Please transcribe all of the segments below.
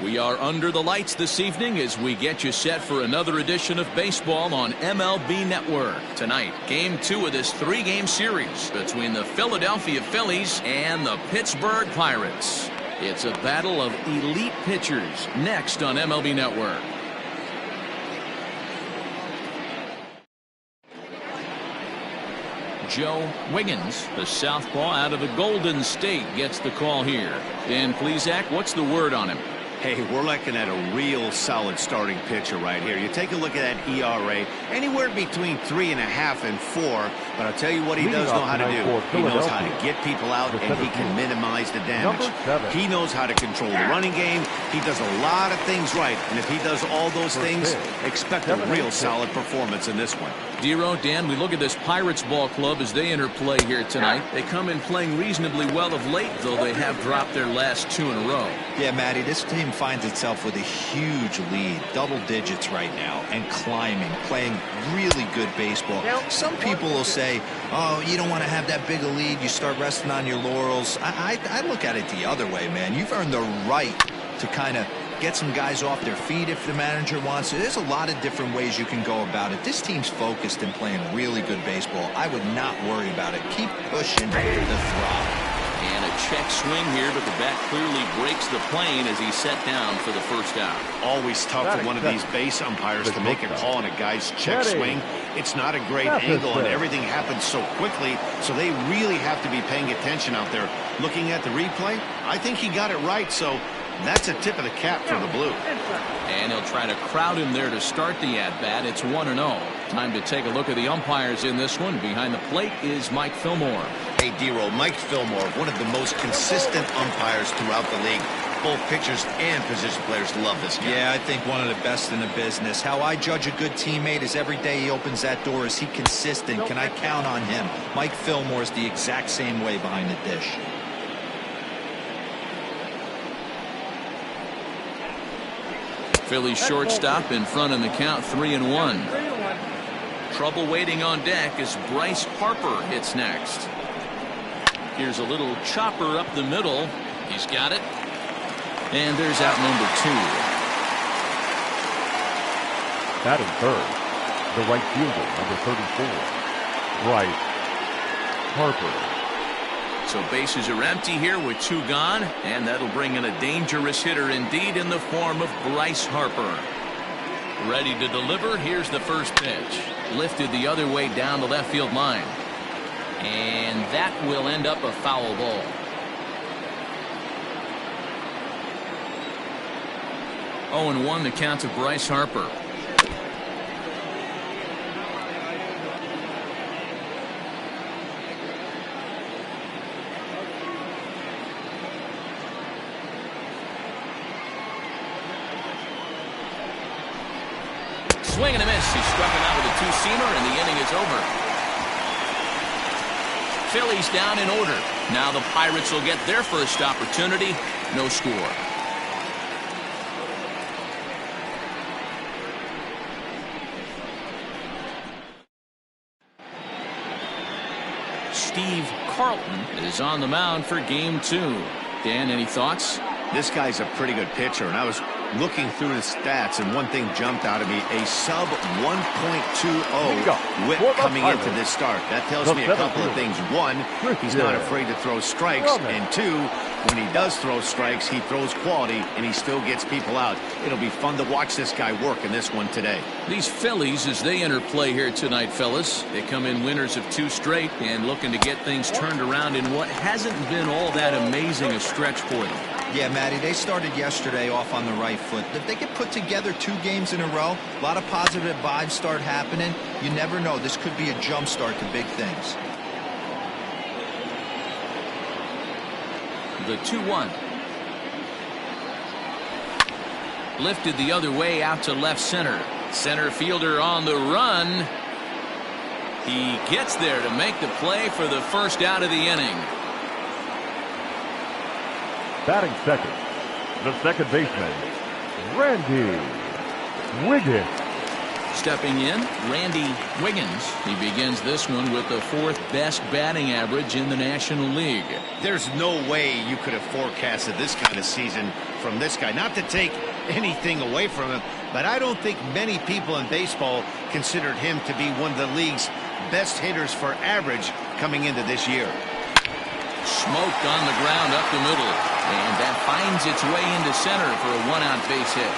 We are under the lights this evening as we get you set for another edition of baseball on MLB Network. Tonight, Game 2 of this 3-game series between the Philadelphia Phillies and the Pittsburgh Pirates. It's a battle of elite pitchers next on MLB Network. Joe Wiggins, the southpaw out of the Golden State, gets the call here. And please, Zach, what's the word on him? Hey, we're looking at a real solid starting pitcher right here. You take a look at that ERA, anywhere between 3.5 and 4. But I'll tell you what he does know how to do. He knows how to get people out, and he can minimize the damage. He knows how to control the running game. He does a lot of things right. And if he does all those things, expect a real solid performance in this one. Dero, Dan, we look at this Pirates ball club as they enter play here tonight. They come in playing reasonably well of late, though they have dropped their last 2 in a row. Yeah, Matty, this team finds itself with a huge lead, double digits right now, and climbing, playing really good baseball. Some people will say, oh, you don't want to have that big a lead, you start resting on your laurels. I look at it the other way, man. You've earned the right to kind of get some guys off their feet if the manager wants to. There's a lot of different ways you can go about it. This team's focused and playing really good baseball. I would not worry about it. Keep pushing the throttle. And a check swing here, but the bat clearly breaks the plane as he's set down for the first out. Always tough for one of these base umpires to make a call on a guy's check swing. It's not a great angle, and everything happens so quickly, so they really have to be paying attention out there. Looking at the replay, I think he got it right, so that's a tip of the cap for the Blue. And he'll try to crowd him there to start the at-bat. It's 1-0. Time to take a look at the umpires in this one. Behind the plate is Mike Fillmore. Hey, Dero, Mike Fillmore, one of the most consistent umpires throughout the league. Both pitchers and position players love this guy. Yeah, I think one of the best in the business. How I judge a good teammate is every day he opens that door. Is he consistent? Can I count on him? Mike Fillmore is the exact same way behind the dish. Phillies shortstop in front in the count, 3-1. Trouble waiting on deck as Bryce Harper hits next. Here's a little chopper up the middle. He's got it. And there's out number 2. Batting third, the right fielder, number 34, Bryce Harper. So bases are empty here with 2 gone, and that'll bring in a dangerous hitter indeed in the form of Bryce Harper. Ready to deliver. Here's the first pitch. Lifted the other way down the left field line. And that will end up a foul ball. Oh, and 1 the count to Bryce Harper. Swing and a miss. He struck him out with a 2-seamer, and the inning is over. Phillies down in order. Now the Pirates will get their first opportunity. No score. Steve Carlton is on the mound for Game 2. Dan, any thoughts? This guy's a pretty good pitcher, and I was looking through his stats, and one thing jumped out at me: a sub 1.20 whip coming into this start. That tells me a couple of things. 1, he's not afraid to throw strikes, and 2, when he does throw strikes, he throws quality, and he still gets people out. It'll be fun to watch this guy work in this one today. These Phillies, as they enter play here tonight, fellas, they come in winners of 2 straight and looking to get things turned around in what hasn't been all that amazing a stretch for them. Yeah, Matty, they started yesterday off on the right foot. If they could put together 2 games in a row, a lot of positive vibes start happening. You never know. This could be a jump start to big things. The 2-1. Lifted the other way out to left center. Center fielder on the run. He gets there to make the play for the first out of the inning. Batting second, the second baseman, Randy Wiggins. Stepping in, Randy Wiggins. He begins this one with the 4th best batting average in the National League. There's no way you could have forecasted this kind of season from this guy. Not to take anything away from him, but I don't think many people in baseball considered him to be one of the league's best hitters for average coming into this year. Smoked on the ground up the middle, and that finds its way into center for a one-out base hit.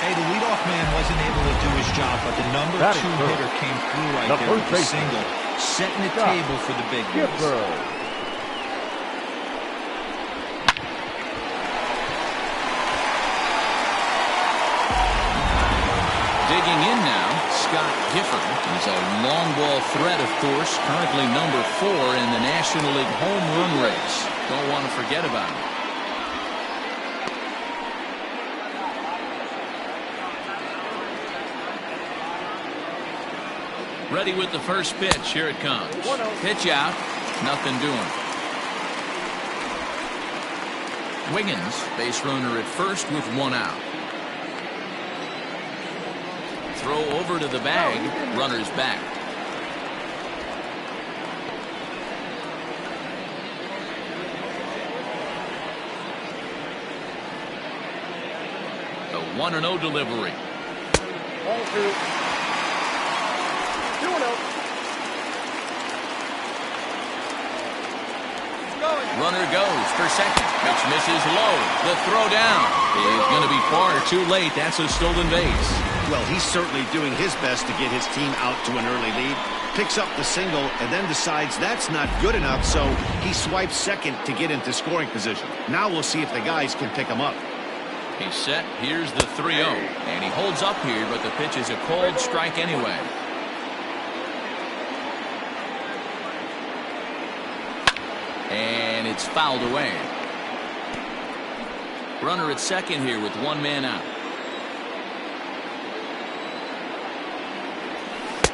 Hey, the leadoff man wasn't able to do his job, but the number 2 hitter came through right there with a single, setting the table for the big boys. Digging in now, Scott Gifford. He's a long ball threat, of course, currently number 4 in the National League home run race. Don't want to forget about him. Ready with the first pitch. Here it comes. Pitch out. Nothing doing. Wiggins, base runner at first with 1 out. Throw over to the bag. Runner's back. The 1-0 delivery. 1-2. Runner goes for second. Pitch misses low. The throw down is going to be far too late. That's a stolen base. Well, he's certainly doing his best to get his team out to an early lead. Picks up the single and then decides that's not good enough, so he swipes second to get into scoring position. Now we'll see if the guys can pick him up. He's set. Here's the 3-0. And he holds up here, but the pitch is a cold strike anyway. And it's fouled away. Runner at second here with 1 man out.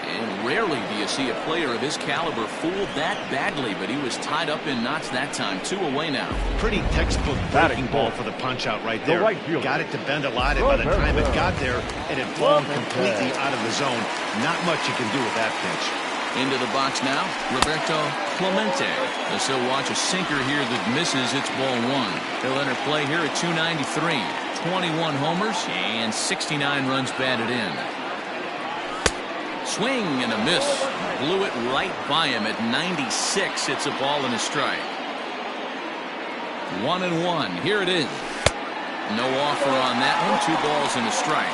And rarely do you see a player of his caliber fooled that badly, but he was tied up in knots that time. 2 away now. Pretty textbook breaking ball for the punch out right there. Got it to bend a lot, and by the time it got there, it had fallen completely out of the zone. Not much you can do with that pitch. Into the box now, Roberto Clemente. As he'll watch a sinker here that misses. It's ball 1. He'll enter play here at 293. 21 homers and 69 runs batted in. Swing and a miss. Blew it right by him at 96. It's a ball and a strike. 1-1. Here it is. No offer on that one. 2 balls and a strike.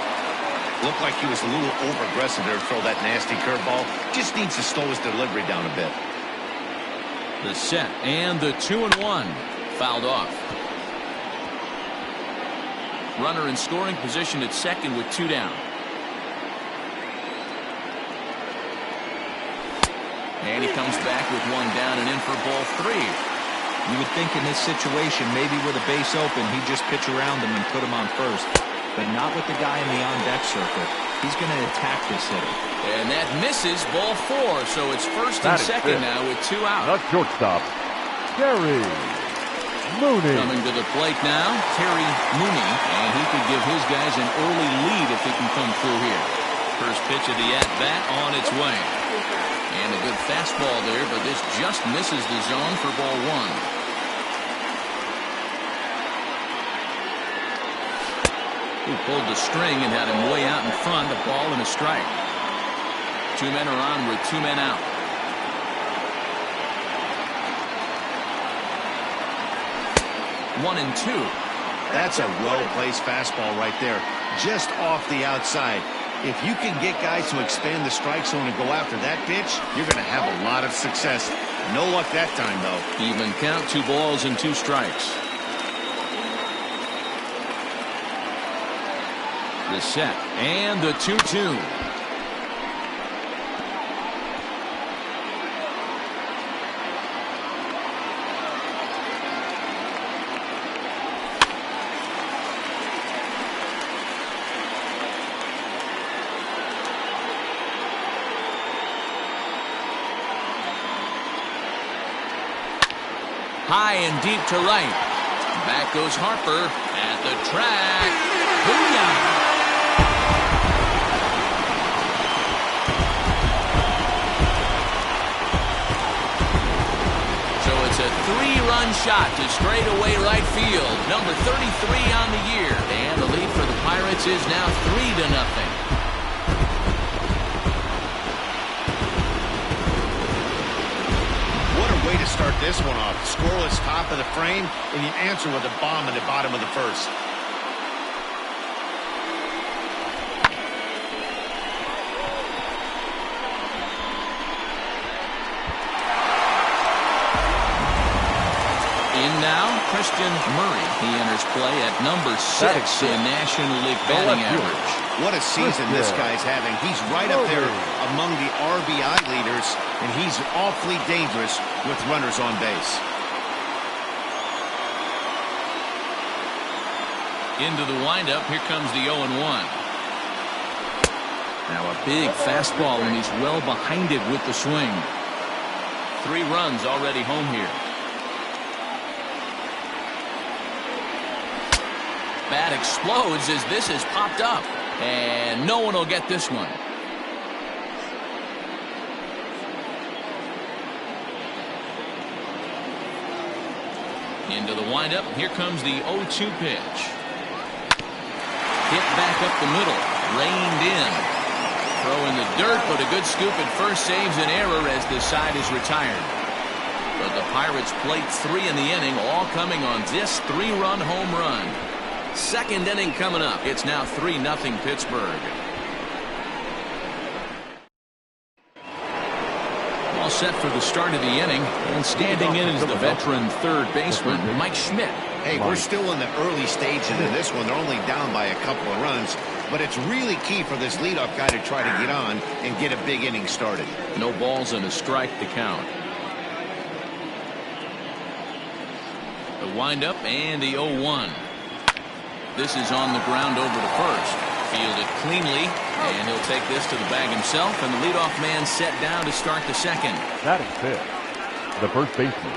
Looked like he was a little over-aggressive there to throw that nasty curveball. Just needs to slow his delivery down a bit. The set and the 2-1. Fouled off. Runner in scoring position at second with 2 down. And he comes back with 1 down and in for ball 3. You would think in this situation, maybe with a base open, he'd just pitch around him and put him on first. But not with the guy in the on-deck circle. He's going to attack this hitter. And that misses ball 4. So it's first and second now with 2 out. Not shortstop, Terry Mooney. Coming to the plate now, Terry Mooney. And he could give his guys an early lead if he can come through here. First pitch of the at-bat on its way. And a good fastball there, but this just misses the zone for ball 1. Who pulled the string and had him way out in front. A ball and a strike. 2 men are on with 2 men out. One and 2. That's a well-placed fastball right there. Just off the outside. If you can get guys to expand the strike zone and go after that pitch, you're going to have a lot of success. No luck that time, though. Even count. 2 balls and 2 strikes. The set and the 2-2. High and deep to right. Back goes Harper at the track. Booyah! three-run shot to straightaway right field. Number 33 on the year. And the lead for the Pirates is now 3-0. Way to start this one off. Scoreless top of the frame, and you answer with a bomb in the bottom of the first. In now, Christian Murray. He enters play at number 6 in National League batting average. What a season this guy's having. He's right up there among the RBI leaders, and he's awfully dangerous with runners on base. Into the windup, here comes the 0-1. Now a big fastball, and he's well behind it with the swing. 3 runs already home here. Bat explodes as this is popped up. And no one will get this one. Into the windup. Here comes the 0-2 pitch. Hit back up the middle. Reined in. Throw in the dirt, but a good scoop at first saves an error as the side is retired. But the Pirates plate 3 in the inning, all coming on this 3-run home run. Second inning coming up. It's now 3-0 Pittsburgh. All set for the start of the inning, and standing in is the veteran third baseman, Mike Schmidt. Hey, we're still in the early stages of this one. They're only down by a couple of runs, but it's really key for this leadoff guy to try to get on and get a big inning started. No balls and a strike to count. The windup and the 0-1. This is on the ground over to first. Fielded cleanly, and he'll take this to the bag himself, and the leadoff man set down to start the second. That is it. The first baseman,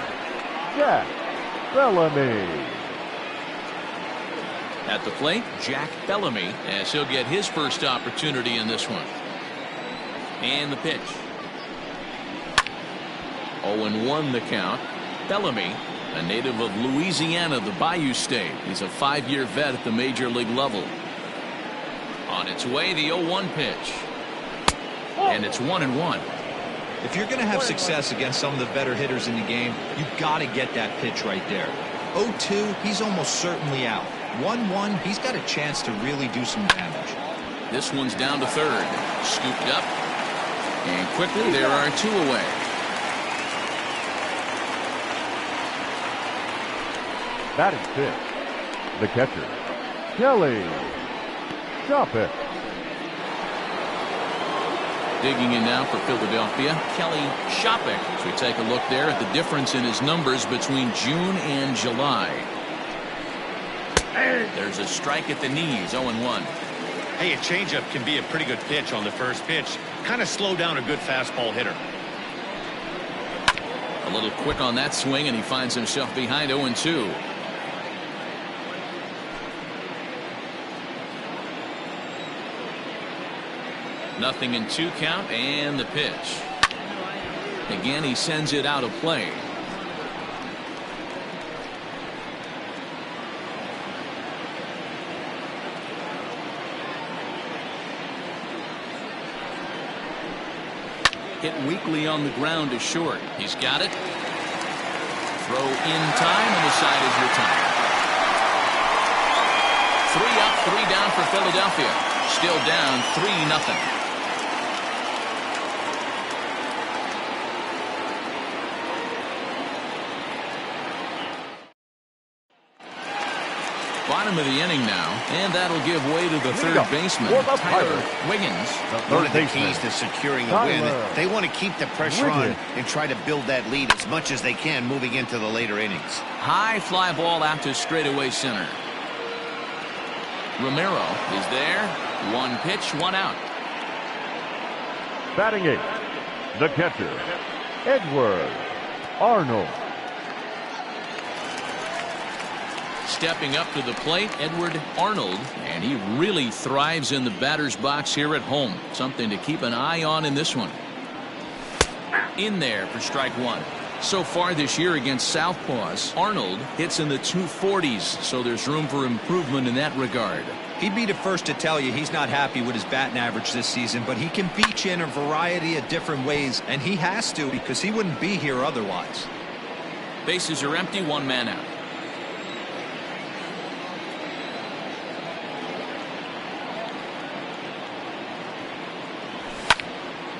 Jack Bellamy. At the plate, Jack Bellamy, as he'll get his first opportunity in this one. And the pitch. 0-1 the count. Bellamy, a native of Louisiana, the Bayou State. He's a 5-year vet at the major league level. On its way, the 0-1 pitch. And it's 1-1. If you're going to have success against some of the better hitters in the game, you've got to get that pitch right there. 0-2, he's almost certainly out. 1-1, he's got a chance to really do some damage. This one's down to third. Scooped up. And quickly, there are 2 away. Batting fifth, the catcher, Kelly Shopping. Digging in now for Philadelphia, Kelly Shopping. As we take a look there at the difference in his numbers between June and July. There's a strike at the knees, 0-1. Hey, a changeup can be a pretty good pitch on the first pitch. Kind of slow down a good fastball hitter. A little quick on that swing, and he finds himself behind 0-2. Nothing in 2 count, and the pitch. Again, he sends it out of play. Hit weakly on the ground to short. He's got it. Throw in time, and the side is retired. 3 up, 3 down for Philadelphia. Still down 3-0. Bottom of the inning now, and that'll give way to the third baseman, Tyler Wiggins. One of the keys to securing a win, they want to keep the pressure on and try to build that lead as much as they can moving into the later innings. High fly ball out to straightaway center. Romero is there. 1 pitch, 1 out. Batting eighth, the catcher, Edward Arnold. Stepping up to the plate, Edward Arnold, and he really thrives in the batter's box here at home. Something to keep an eye on in this one. In there for strike 1. So far this year against southpaws, Arnold hits in the 240s, so there's room for improvement in that regard. He'd be the first to tell you he's not happy with his batting average this season, but he can beat you in a variety of different ways, and he has to because he wouldn't be here otherwise. Bases are empty, one man out.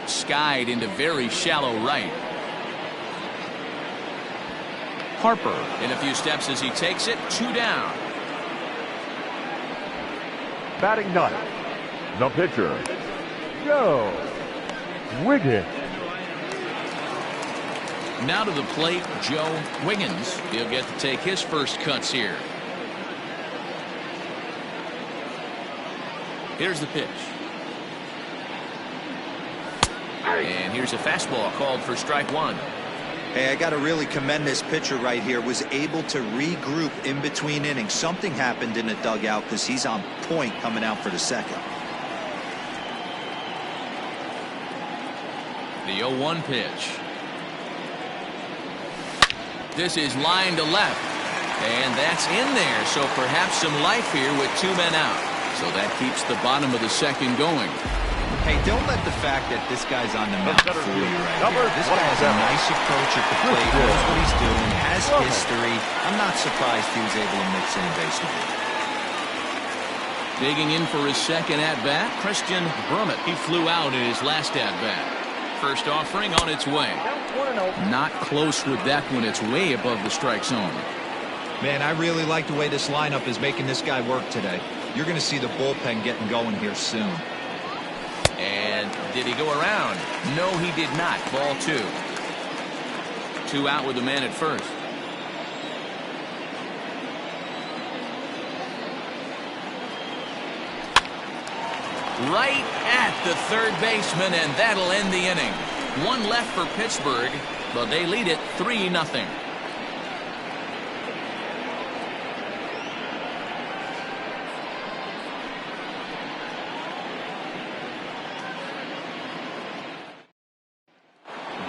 Skied into very shallow right. Harper in a few steps as he takes it, 2 down. Batting ninth, the pitcher, Joe Wiggins. Now to the plate, Joe Wiggins. He'll get to take his first cuts here. Here's the pitch. And here's a fastball called for strike one. Hey, I got to really commend this pitcher right here. Was able to regroup in between innings. Something happened in the dugout because he's on point coming out for the second. The 0-1 pitch. This is line to left. And that's in there. So perhaps some life here with 2 men out. So that keeps the bottom of the second going. Hey, don't let the fact that this guy's on the mound fool you right here. This guy has a nice approach at the plate, knows what he's doing, has history. I'm not surprised he was able to mix in baseball. Digging in for his second at-bat, Christian Brummett. He flew out in his last at-bat. First offering on its way. Not close with that one. It's way above the strike zone. Man, I really like the way this lineup is making this guy work today. You're going to see the bullpen getting going here soon. And did he go around? No, he did not. Ball 2. 2 out with the man at first. Right at the third baseman, and that'll end the inning. 1 left for Pittsburgh, but they lead it 3-0.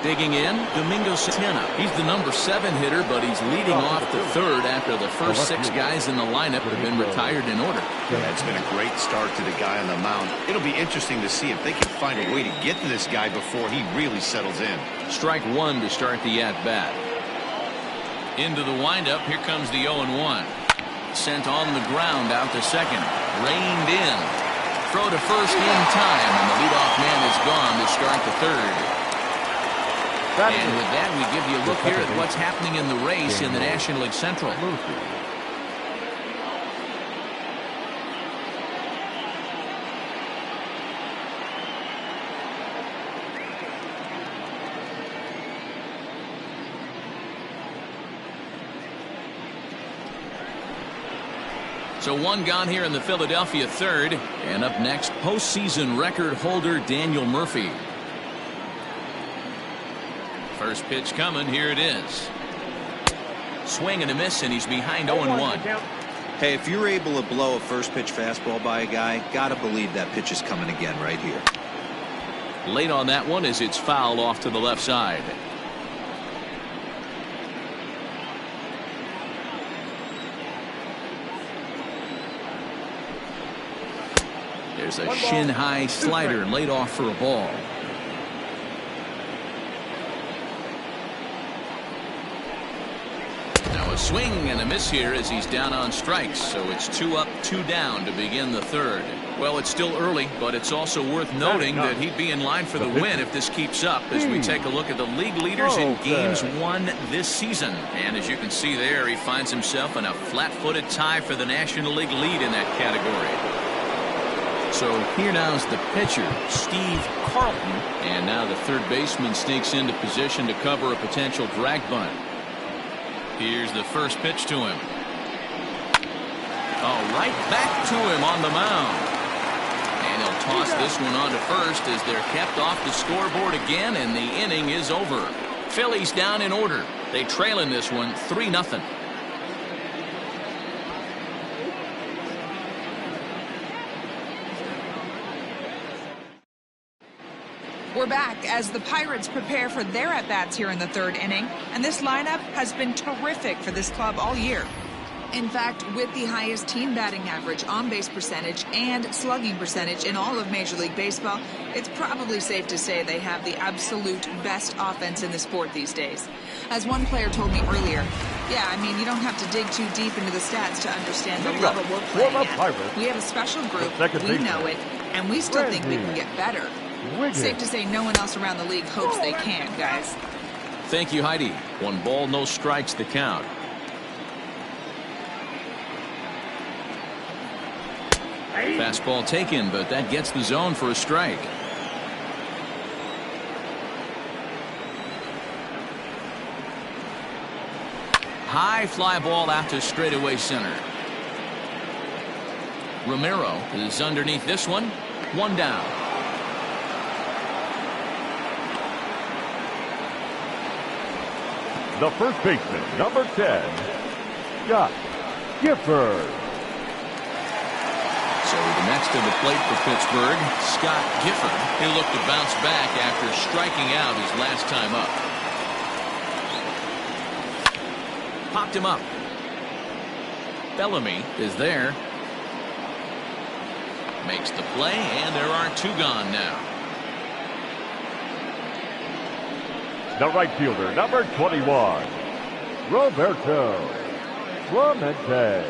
Digging in, Domingo Santana. He's the number 7 hitter, but he's leading off the third after the first 6 guys in the lineup have been retired in order. Yeah, it's been a great start to the guy on the mound. It'll be interesting to see if they can find a way to get to this guy before he really settles in. Strike 1 to start the at-bat. Into the windup, here comes the 0-1. Sent on the ground out to second. Reined in. Throw to first in time, and the leadoff man is gone to start the third. And with that, we give you a look here at what's happening in the race in the National League Central. So 1 gone here in the Philadelphia third. And up next, postseason record holder Daniel Murphy. First pitch coming. Here it is. Swing and a miss, and he's behind 0-1. Hey, if you're able to blow a first pitch fastball by a guy, gotta believe that pitch is coming again right here. Late on that one as it's fouled off to the left side. There's a shin-high slider laid off for a ball. Now a swing and a miss here as he's down on strikes. So it's 2 up, 2 down to begin the third. Well, it's still early, but it's also worth noting that he'd be in line for the win if this keeps up as we take a look at the league leaders in games won this season. And as you can see there, he finds himself in a flat-footed tie for the National League lead in that category. So here now's the pitcher, Steve Carlton. And now the third baseman sneaks into position to cover a potential drag bunt. Here's the first pitch to him. Oh, right back to him on the mound. And he'll toss this one on to first as they're kept off the scoreboard again, and the inning is over. Phillies down in order. They trail in this one 3-0. We're back as the Pirates prepare for their at-bats here in the third inning, and this lineup has been terrific for this club all year. In fact, with the highest team batting average, on-base percentage, and slugging percentage in all of Major League Baseball, it's probably safe to say they have the absolute best offense in the sport these days. As one player told me earlier, yeah, I mean, you don't have to dig too deep into the stats to understand the level we're playing at. We have a special group, we know it, and we still think we can get better. Safe to say no one else around the league hopes they can, guys. Thank you, Heidi. 1 ball, no strikes the count. Fastball taken, but that gets the zone for a strike. High fly ball out to straightaway center. Romero is underneath this one. 1 down. The first baseman, number 10, Scott Gifford. So the next to the plate for Pittsburgh, Scott Gifford. He'll look to bounce back after striking out his last time up. Popped him up. Bellamy is there. Makes the play, and there are 2 gone now. The right fielder, number 21, Roberto Clemente.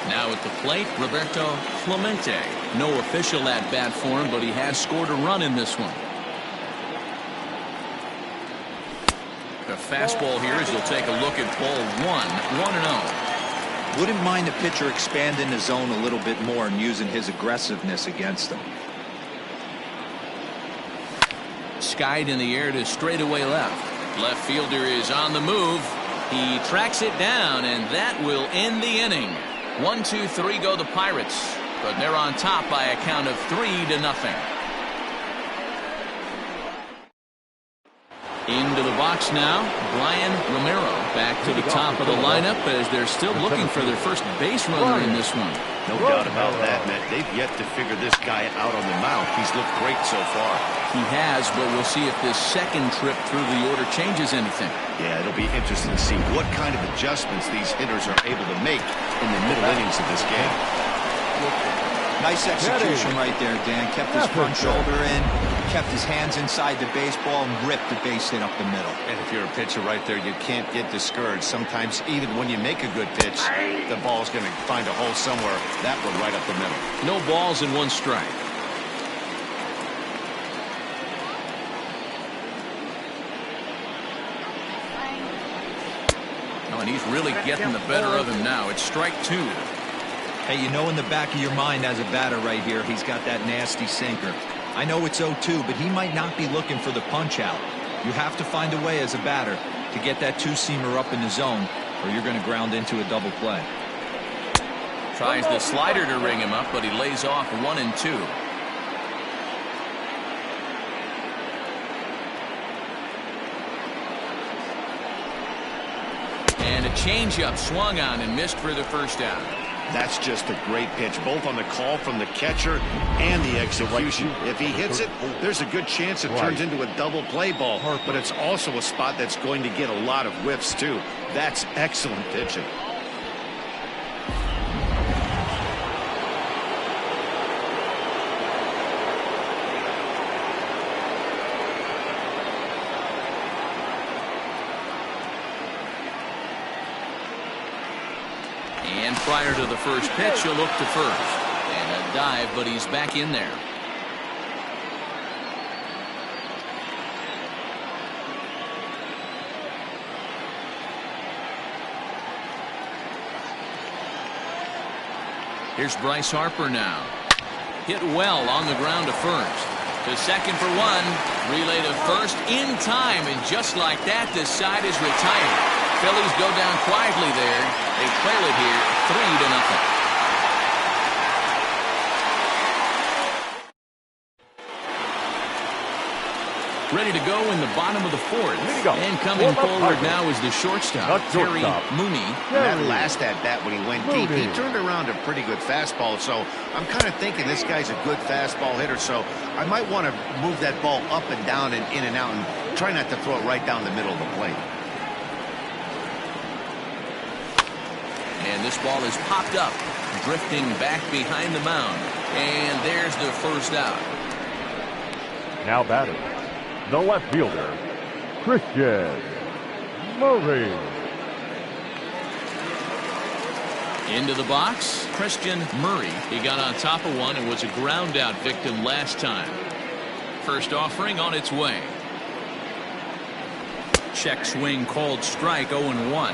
Now at the plate, Roberto Clemente. No official at-bat for him, but he has scored a run in this one. The fastball here as he'll take a look at ball 1, 1-0. Wouldn't mind the pitcher expanding the zone a little bit more and using his aggressiveness against them. Skied in the air to straightaway left. Left fielder is on the move. He tracks it down, and that will end the inning. 1, 2, 3 go the Pirates, but they're on top by a count of 3-0. Into the box now, Brian Romero back to the top of the lineup as they're still looking for their first base runner in this one. No doubt about that, Matt. They've yet to figure this guy out on the mound. He's looked great so far. He has, but we'll see if this second trip through the order changes anything. Yeah, it'll be interesting to see what kind of adjustments these hitters are able to make in the middle innings of this game. Nice execution right there, Dan. Kept his front shoulder in, kept his hands inside the baseball, and ripped the base hit up the middle. And if you're a pitcher right there, you can't get discouraged. Sometimes even when you make a good pitch, the ball's going to find a hole somewhere. That one right up the middle. No balls and 1 strike. Oh, and he's really getting the better of him now. It's strike 2. Hey, you know in the back of your mind as a batter right here, he's got that nasty sinker. I know it's 0-2, but he might not be looking for the punch out. You have to find a way as a batter to get that 2-seamer up in the zone, or you're going to ground into a double play. Tries the slider to ring him up, but he lays off 1 and 2. And a changeup swung on and missed for the first out. That's just a great pitch, both on the call from the catcher and the execution. If he hits it, there's a good chance it turns into a double play ball, but it's also a spot that's going to get a lot of whiffs too. That's excellent pitching. And prior to the first pitch, he'll look to first. And a dive, but he's back in there. Here's Bryce Harper now. Hit well on the ground to first. To second for 1. Relay to first in time, and just like that, this side is retired. Phillies go down quietly there. They trail it here 3-0. ready to go in the bottom of the fourth. And coming forward now is the shortstop, Terry Mooney. That last at-bat when he went deep, he turned around a pretty good fastball. So I'm kind of thinking this guy's a good fastball hitter. So I might want to move that ball up and down and in and out and try not to throw it right down the middle of the plate. And this ball is popped up, drifting back behind the mound. And there's the first out. Now batting, the left fielder, Christian Murray. Into the box, Christian Murray. He got on top of one and was a ground out victim last time. First offering on its way. Check swing called strike, 0-1.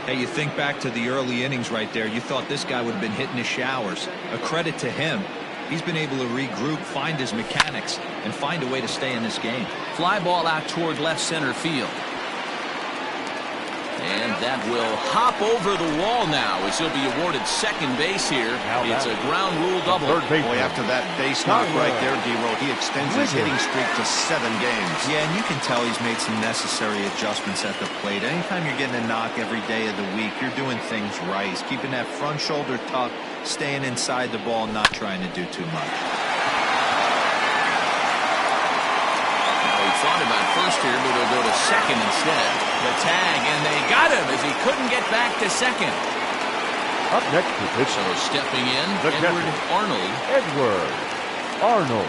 Hey, you think back to the early innings right there. You thought this guy would have been hitting his showers. A credit to him. He's been able to regroup, find his mechanics, and find a way to stay in this game. Fly ball out toward left center field. And that will hop over the wall now as he'll be awarded second base here. It's a ground rule double. Boy, after that base knock right there, D-Roll, he extends his hitting streak to 7 games. Yeah, and you can tell he's made some necessary adjustments at the plate. Anytime you're getting a knock every day of the week, you're doing things right. He's keeping that front shoulder tucked, staying inside the ball, not trying to do too much. Thought about first here, but he'll go to second instead. The tag, and they got him as he couldn't get back to second. Up next to pitch. So stepping in, the Edward Arnold. Edward Arnold.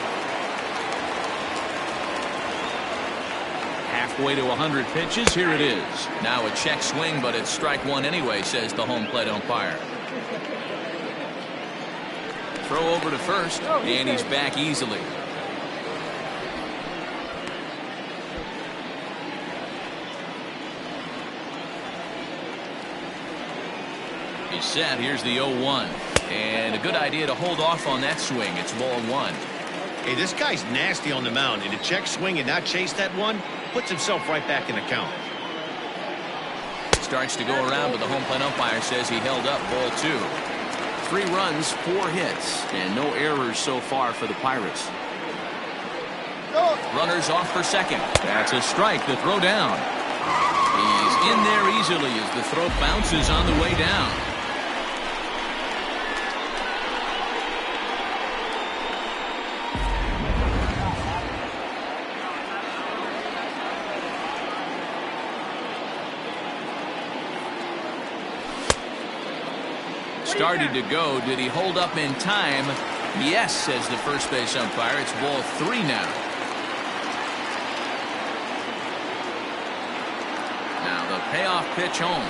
Halfway to 100 pitches, here it is. Now a check swing, but it's strike one anyway, says the home plate umpire. Throw over to first, and he's back easily. He's set. Here's the 0-1. And a good idea to hold off on that swing. It's ball one. Hey, this guy's nasty on the mound. And to check swing and not chase that one, puts himself right back in the count. Starts to go around, but the home plate umpire says he held up ball 2. 3 runs, 4 hits, and no errors so far for the Pirates. Runners off for second. That's a strike. The throw down. He's in there easily as the throw bounces on the way down. Started to go. Did he hold up in time? Yes, says the first base umpire. It's ball 3 now. Now the payoff pitch home.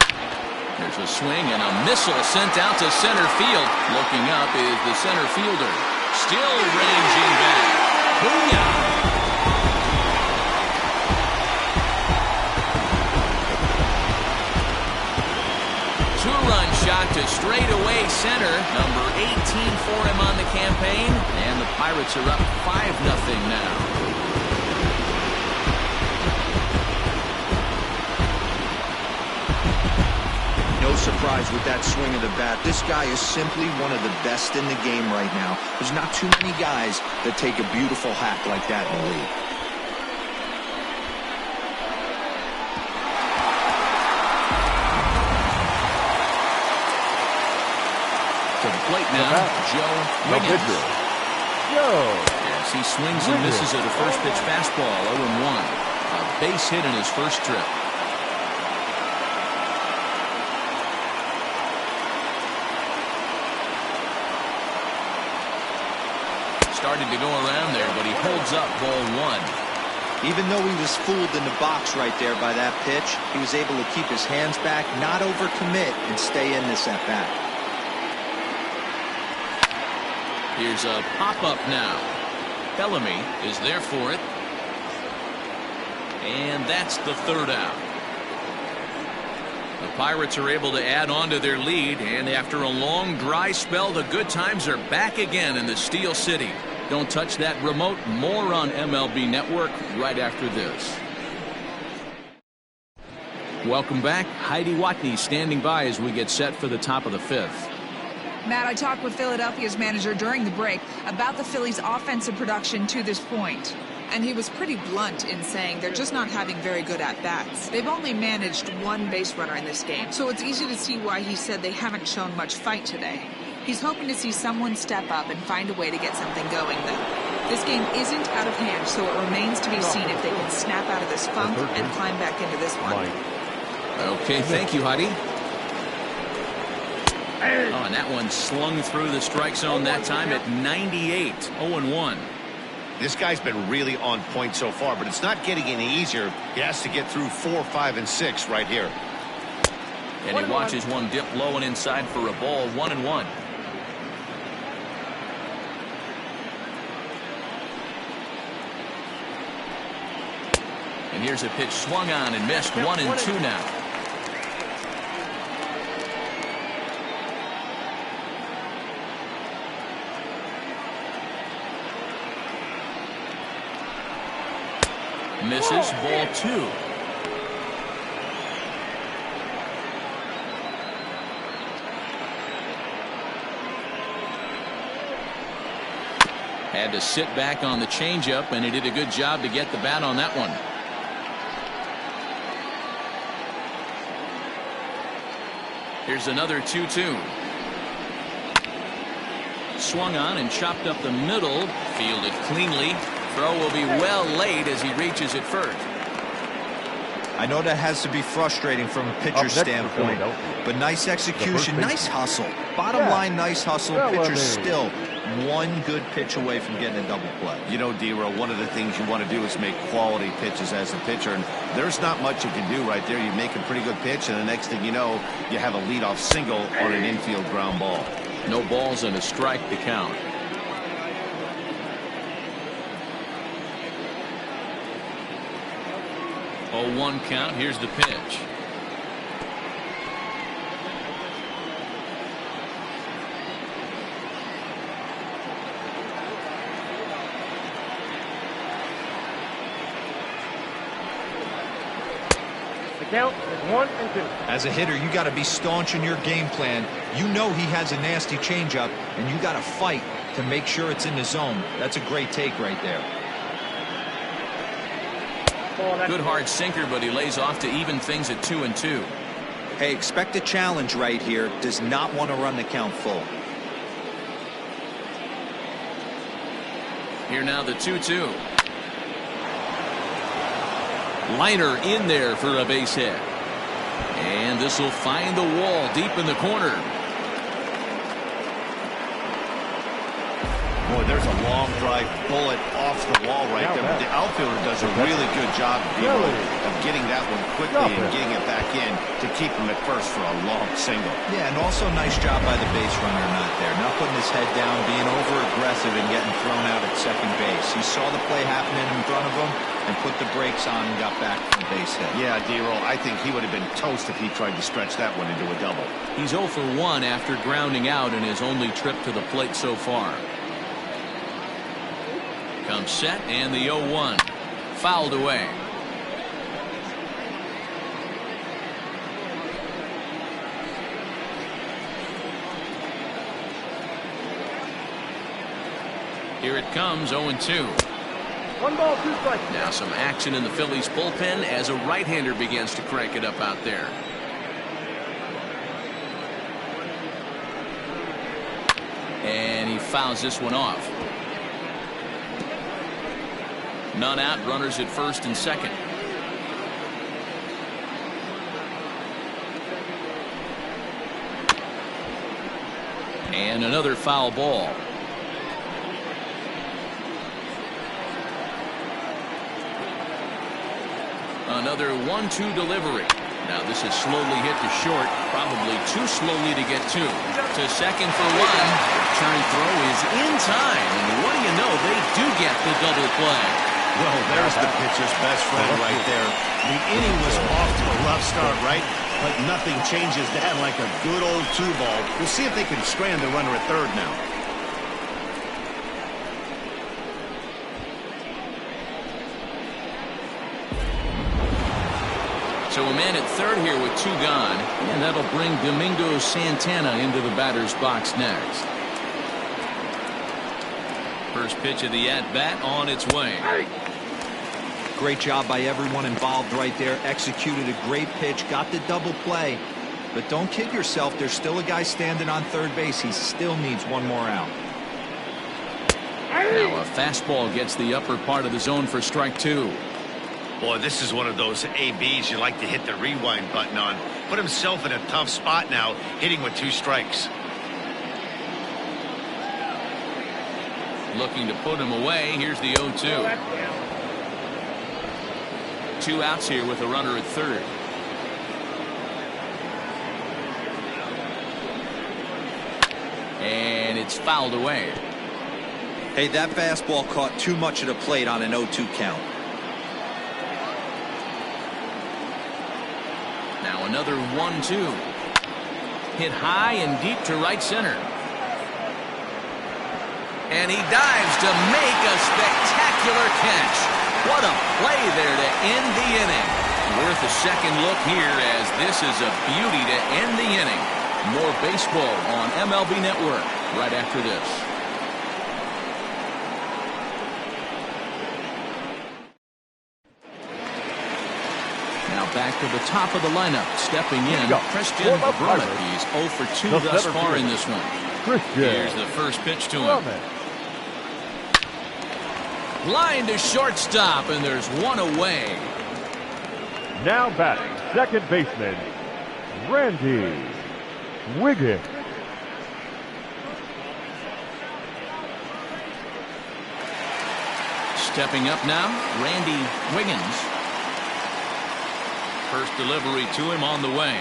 There's a swing and a missile sent out to center field. Looking up is the center fielder. Still ranging back. Booyah! Two-run shot to straightaway center. Number 18 for him on the campaign. And the Pirates are up 5-0 now. No surprise with that swing of the bat. This guy is simply one of the best in the game right now. There's not too many guys that take a beautiful hack like that in the league. To the plate now, Joe Wiggins. As he swings and misses at a first pitch fastball, 0-1. A base hit in his first trip. Started to go around there, but he holds up ball 1. Even though he was fooled in the box right there by that pitch, he was able to keep his hands back, not overcommit, and stay in this at-bat. Here's a pop-up now. Bellamy is there for it. And that's the third out. The Pirates are able to add on to their lead, and after a long dry spell, the good times are back again in the Steel City. Don't touch that remote. More on MLB Network right after this. Welcome back. Heidi Watney standing by as we get set for the top of the 5th. Matt, I talked with Philadelphia's manager during the break about the Phillies' offensive production to this point. And he was pretty blunt in saying they're just not having very good at-bats. They've only managed one base runner in this game, so it's easy to see why he said they haven't shown much fight today. He's hoping to see someone step up and find a way to get something going, though. This game isn't out of hand, so it remains to be seen if they can snap out of this funk and climb back into this one. Okay, thank you, Heidi. Oh, and that one slung through the strike zone that time at 98, 0-1. This guy's been really on point so far, but it's not getting any easier. He has to get through 4, 5, and 6 right here. And he watches one dip low and inside for a ball, 1-1. And here's a pitch swung on and missed, 1-2 now. Misses, ball 2. Had to sit back on the changeup, and he did a good job to get the bat on that one. Here's another 2-2. Swung on and chopped up the middle, fielded cleanly. Throw will be well laid as he reaches it first. I know that has to be frustrating from a pitcher's standpoint, but nice execution, nice hustle. Bottom line, nice hustle. Pitcher's still one good pitch away from getting a double play. You know, D-Row, one of the things you want to do is make quality pitches as a pitcher, and there's not much you can do right there. You make a pretty good pitch, and the next thing you know, you have a leadoff single on an infield ground ball. No balls and a strike to count. 0-1 count. Here's the pitch. The count is 1-2. As a hitter, you got to be staunch in your game plan. You know he has a nasty changeup, and you got to fight to make sure it's in the zone. That's a great take right there. Good hard sinker, but he lays off to even things at 2-2. Hey, expect a challenge right here. Does not want to run the count full. Here now the 2-2. Liner in there for a base hit. And this will find the wall deep in the corner. Boy, there's a long drive bullet off the wall right there. But the outfielder does a really good job of getting that one quickly and getting it back in to keep him at first for a long single. Yeah, and also nice job by the base runner not there. Not putting his head down, being over-aggressive and getting thrown out at second base. He saw the play happening in front of him and put the brakes on and got back from the base hit. Yeah, D-Roll, I think he would have been toast if he tried to stretch that one into a double. He's 0 for 1 after grounding out in his only trip to the plate so far. Comes set, and the 0-1 fouled away. Here it comes, 0-2. 1 ball, 2 strikes. Now some action in the Phillies bullpen as a right-hander begins to crank it up out there. And he fouls this one off. None out, runners at first and second. And another foul ball. Another 1-2 delivery. Now this is slowly hit to short, probably too slowly to get to second for 1. Return throw is in time, and what do you know, they do get the double play. Well, there's the pitcher's best friend right there. The inning was off to a rough start, right? But nothing changes that like a good old 2-ball. We'll see if they can strand the runner at third now. So a man at third here with 2 gone, and that'll bring Domingo Santana into the batter's box next. First pitch of the at-bat on its way. Great job by everyone involved right there. Executed a great pitch, got the double play. But don't kid yourself, there's still a guy standing on third base. He still needs one more out. Now a fastball gets the upper part of the zone for strike two. Boy, this is one of those ABs you like to hit the rewind button on. Put himself in a tough spot now, hitting with 2 strikes. Looking to put him away. Here's the 0-2. 2 outs here with a runner at third. And it's fouled away. Hey, that fastball caught too much of the plate on an 0-2 count. Now another 1-2. Hit high and deep to right center. And he dives to make a spectacular catch. What a play there to end the inning. Worth a second look here, as this is a beauty to end the inning. More baseball on MLB Network right after this. Now back to the top of the lineup. Stepping in, Christian Brummett. He's 0 for 2 thus far in this one. Here's the first pitch to him. Line to shortstop, and there's one away. Now batting, second baseman, Randy Wiggins. Stepping up now, Randy Wiggins. First delivery to him on the way.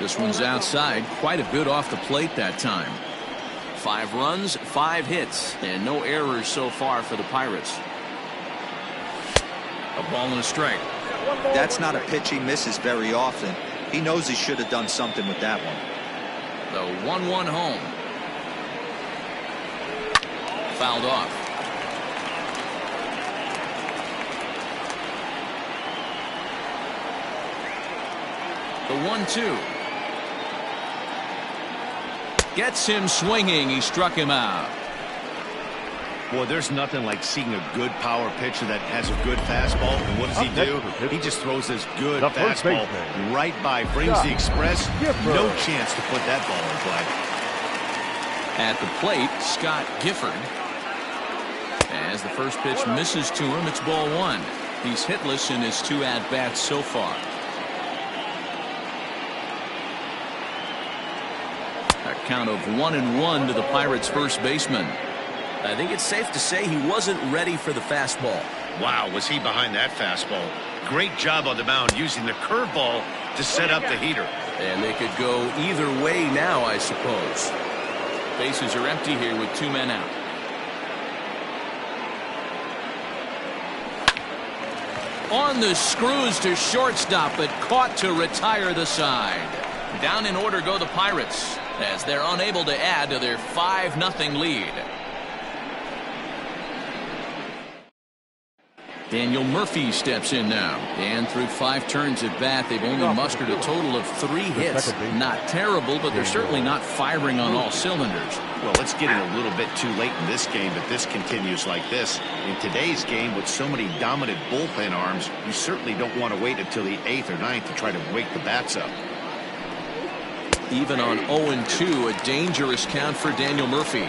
This one's outside. Quite a bit off the plate that time. 5 runs, 5 hits, and no errors so far for the Pirates. A ball and a strike. That's not a pitch he misses very often. He knows he should have done something with that one. The 1-1 home. Fouled off. The 1-2. Gets him swinging. He struck him out. Boy, there's nothing like seeing a good power pitcher that has a good fastball. And what does he do? He just throws this good fastball right by, brings the express. No chance to put that ball in play. At the plate, Scott Gifford. As the first pitch misses to him, it's ball 1. He's hitless in his 2 at-bats so far. A count of 1-1 to the Pirates' first baseman. I think it's safe to say he wasn't ready for the fastball. Wow, was he behind that fastball. Great job on the mound using the curveball to set up the heater. And they could go either way now, I suppose. Bases are empty here with 2 men out. On the screws to shortstop, but caught to retire the side. Down in order go the Pirates, as they're unable to add to their 5-0 lead. Daniel Murphy steps in now, and through 5 turns at bat, they've only mustered a total of 3 hits. Not terrible, but they're certainly not firing on all cylinders. Well, it's getting a little bit too late in this game, but this continues like this. In today's game, with so many dominant bullpen arms, you certainly don't want to wait until the 8th or 9th to try to wake the bats up. Even on 0-2, a dangerous count for Daniel Murphy.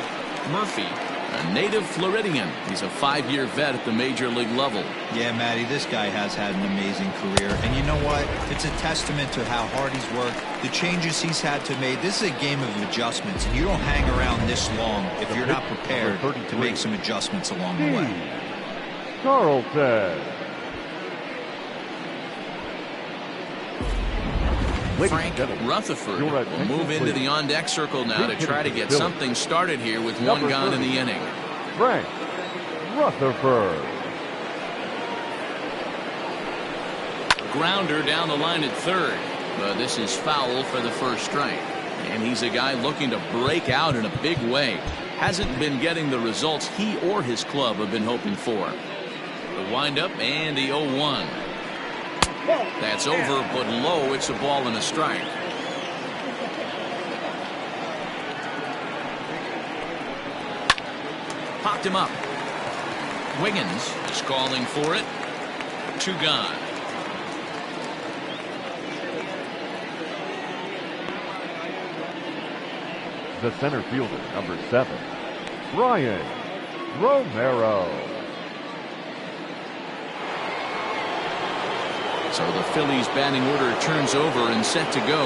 Murphy, a native Floridian. He's a 5-year vet at the major league level. Yeah, Matty, this guy has had an amazing career. And you know what? It's a testament to how hard he's worked, the changes he's had to make. This is a game of adjustments, and you don't hang around this long if you're not prepared to make some adjustments along the way. Carlton. Frank Rutherford will move into the on-deck circle now to try to get something started here with 1 gone in the inning. Frank Rutherford. Grounder down the line at third. But this is foul for the first strike. And he's a guy looking to break out in a big way. Hasn't been getting the results he or his club have been hoping for. The windup and the 0-1. That's over, but low. It's a ball and a strike. Popped him up. Wiggins is calling for it. 2 gone. The center fielder, number 7, Brian Romero. So the Phillies batting order turns over and set to go.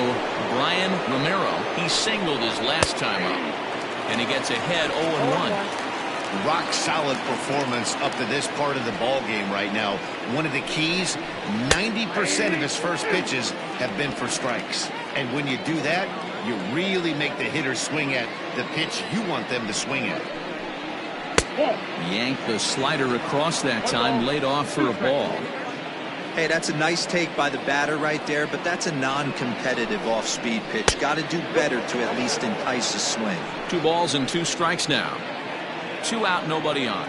Brian Romero, he singled his last time up, and he gets ahead 0-1. Rock solid performance up to this part of the ball game right now. One of the keys, 90% of his first pitches have been for strikes. And when you do that, you really make the hitter swing at the pitch you want them to swing at. Yanked the slider across that time, laid off for a ball. Hey, that's a nice take by the batter right there, but that's a non-competitive off-speed pitch. Got to do better to at least entice a swing. 2 balls and 2 strikes now. 2 out, nobody on.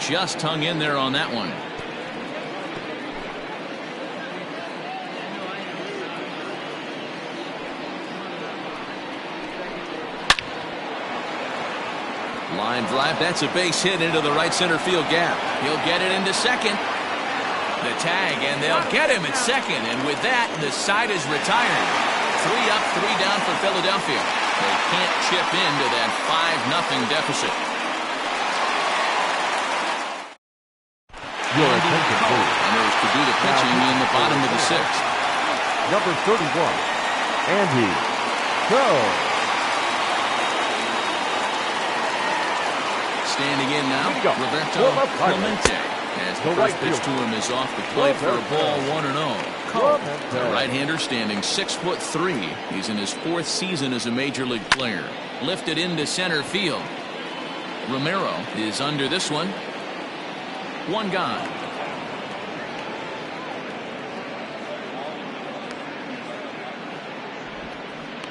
Just hung in there on that one. Line drive, that's a base hit into the right center field gap. He'll get it into second. The tag, and they'll get him at second. And with that, the side is retired. 3 up, 3 down for Philadelphia. They can't chip into that 5-0 deficit. Your attention, please. And there's to do the pitching in the bottom of the 6th. Number 31, Andy Joe. Standing in now, Roberto Clemente. As the first pitch to him is off the plate for a ball, 1-0. The right-hander standing 6'3". He's in his 4th season as a major league player. Lifted into center field. Romero is under this one. 1 gone.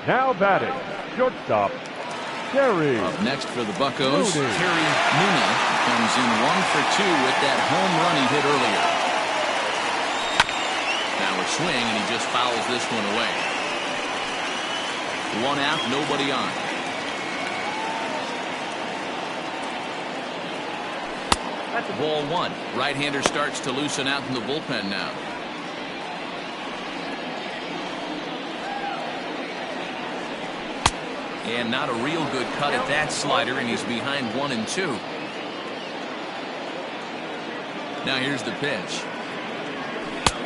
Now batting, shortstop, Terry. Up next for the Buccos, Mooney. Terry Mooney comes in 1 for 2 with that home run he hit earlier. Now a swing, and he just fouls this one away. 1 out, nobody on. That's a ball 1. Right-hander starts to loosen out in the bullpen now. And not a real good cut at that slider, and he's behind 1-2. Now here's the pitch.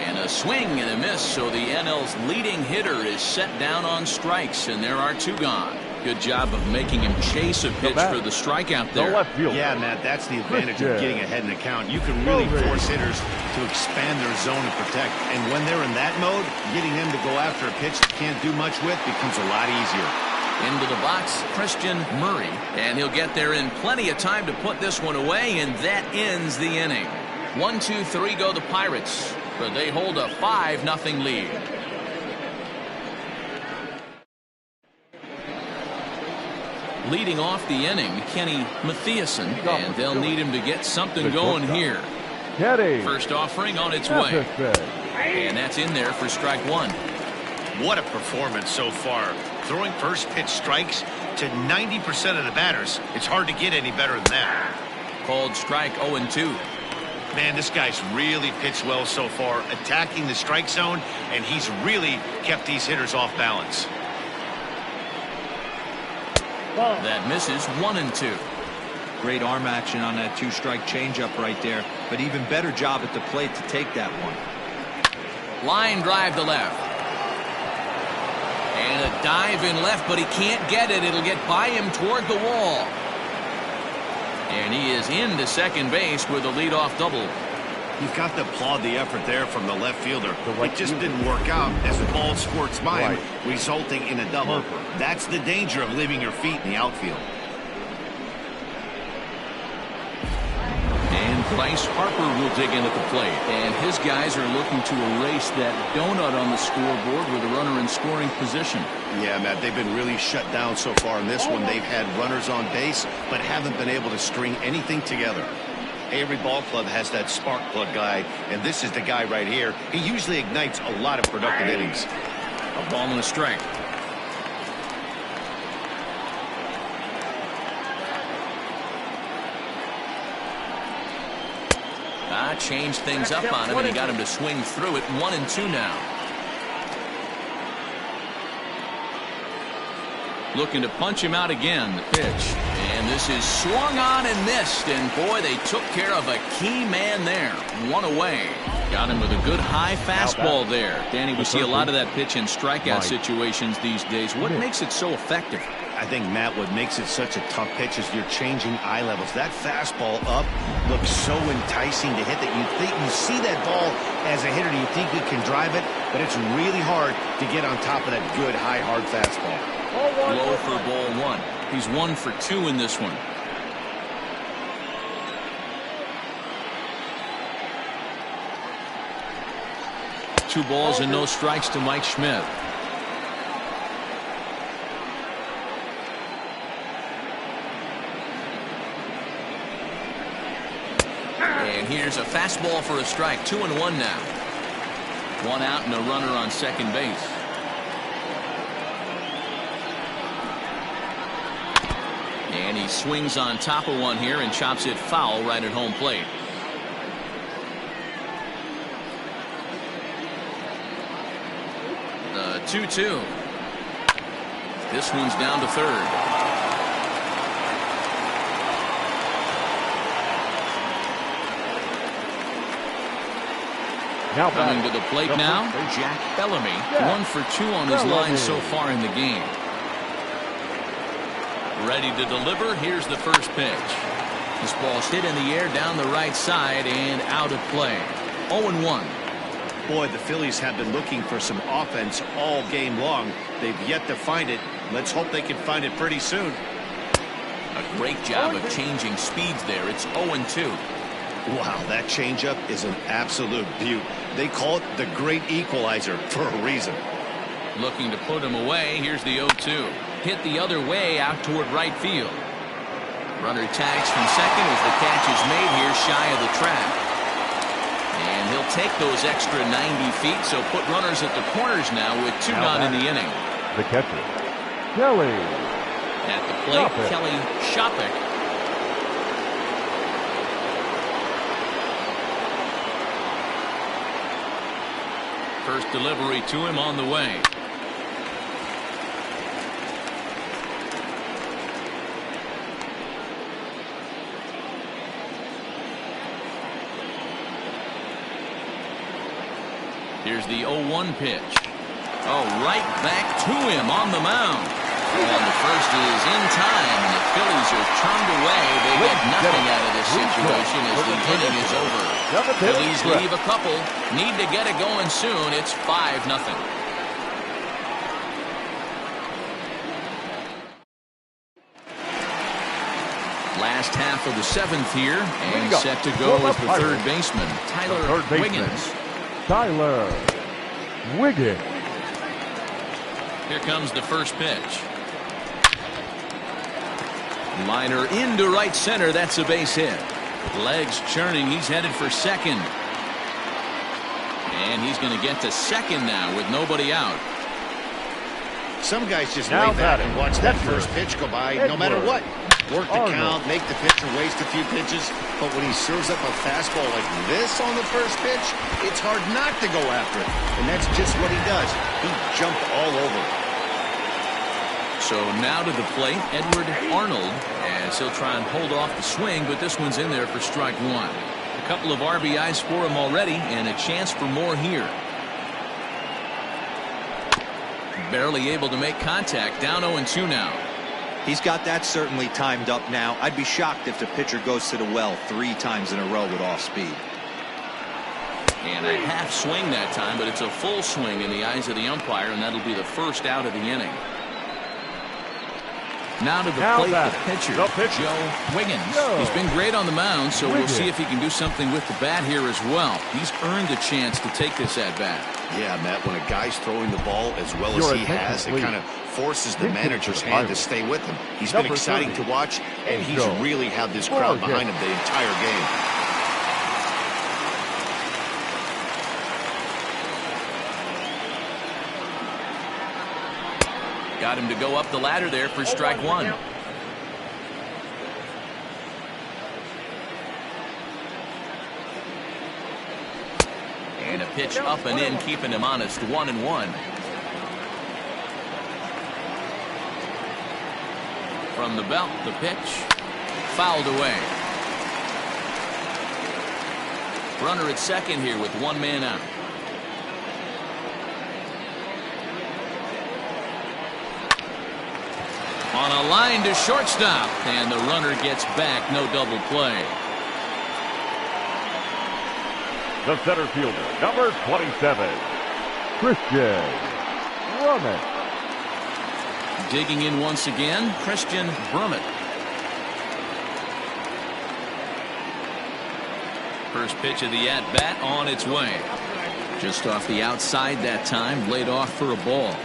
And a swing and a miss, so the NL's leading hitter is set down on strikes, and there are 2 gone. Good job of making him chase a pitch for the strikeout there. Yeah, Matt, that's the advantage of getting ahead in the count. You can really force hitters to expand their zone and protect. And when they're in that mode, getting them to go after a pitch they can't do much with becomes a lot easier. Into the box, Christian Murray, and he'll get there in plenty of time to put this one away, and that ends the inning. 1, 2, 3 go the Pirates, but they hold a 5-0 lead. Leading off the inning, Kenny Mathiasen, and they'll need him to get something going here. First offering on its way, and that's in there for strike 1. What a performance so far. Throwing first pitch strikes to 90% of the batters. It's hard to get any better than that. Called strike 0-2. Man, this guy's really pitched well so far, attacking the strike zone, and he's really kept these hitters off balance. That misses 1-2. Great arm action on that 2-strike changeup right there, but even better job at the plate to take that one. Line drive to left. And a dive in left, but he can't get it. It'll get by him toward the wall. And he is into second base with a leadoff double. You've got to applaud the effort there from the left fielder. It just didn't work out as the ball squirts by him, resulting in a double. That's the danger of leaving your feet in the outfield. And Bryce Harper will dig in at the plate. And his guys are looking to erase that donut on the scoreboard with a runner in scoring position. Yeah, Matt, they've been really shut down so far in this one. They've had runners on base, but haven't been able to string anything together. Every ball club has that spark plug guy, and this is the guy right here. He usually ignites a lot of productive innings. A ball and a strike. Changed things up on him, and he got him to swing through it. 1-2 now. Looking to punch him out again. The pitch. And this is swung on and missed. And boy, they took care of a key man there. One away. Got him with a good high fastball there. Danny, we see a lot of that pitch in strikeout situations these days. What makes it so effective? I think, Matt, what makes it such a tough pitch is you're changing eye levels. That fastball up looks so enticing to hit that you see that ball as a hitter, you think you can drive it, but it's really hard to get on top of that good, high, hard fastball. Low for ball one. He's 1 for 2 in this one. Two balls and no strikes to Mike Schmidt. And here's a fastball for a strike. 2-1 now. One out and a runner on second base. And he swings on top of one here and chops it foul right at home plate. The 2-2. This one's down to third. Now coming to the plate now, Jack Bellamy. 1 for 2 on his line so far in the game. Ready to deliver. Here's the first pitch. This ball's hit in the air down the right side and out of play. 0-1. Boy, the Phillies have been looking for some offense all game long. They've yet to find it. Let's hope they can find it pretty soon. A great job of changing speeds there. It's 0-2. Wow, that changeup is an absolute beaut. They call it the great equalizer for a reason. Looking to put him away. Here's the 0-2. Hit the other way out toward right field. Runner tags from second as the catch is made here shy of the track. And he'll take those extra 90 feet, so put runners at the corners now with 2 gone in the inning. The catcher, Kelly. At the plate, Kelly Shopik. First delivery to him on the way. Here's the 0-1 pitch. Oh, right back to him on the mound. And the first is in time, and the Phillies are turned away. They get nothing out of this situation as the inning is over. Phillies leave a couple. Need to get it going soon. It's 5-0. Last half of the 7th here, and set to go is the third baseman, Tyler Wiggins. Tyler Wiggins. Here comes the first pitch. Liner into right center. That's a base hit. Legs churning. He's headed for second. And he's going to get to second now with nobody out. Some guys just lay back and watch that first pitch go by no matter what. Work the count, make the pitcher waste a few pitches. But when he serves up a fastball like this on the first pitch, it's hard not to go after it. And that's just what he does. He jumped all over it. So now to the plate, Edward Arnold, as he'll try and hold off the swing, but this one's in there for strike one. A couple of RBIs for him already, and a chance for more here. Barely able to make contact, down 0-2 now. He's got that certainly timed up now. I'd be shocked if the pitcher goes to the well 3 times in a row with off speed. And a half swing that time, but it's a full swing in the eyes of the umpire, and that'll be the first out of the inning. Now to the plate, the pitcher, Joe Wiggins. He's been great on the mound, so we'll see if he can do something with the bat here as well. He's earned the chance to take this at bat. Yeah, Matt, when a guy's throwing the ball as well as he has, it kind of forces the manager's hand to stay with him. He's been exciting to watch, and he's really had this crowd behind him the entire game. Got him to go up the ladder there for strike one. And a pitch up and in, keeping him honest, 1-1. From the belt, the pitch. Fouled away. Runner at second here with one man out. On a line to shortstop, and the runner gets back. No double play. The center fielder, number 27, Christian Brummett. Digging in once again, Christian Brummett. First pitch of the at-bat on its way. Just off the outside that time, laid off for a ball.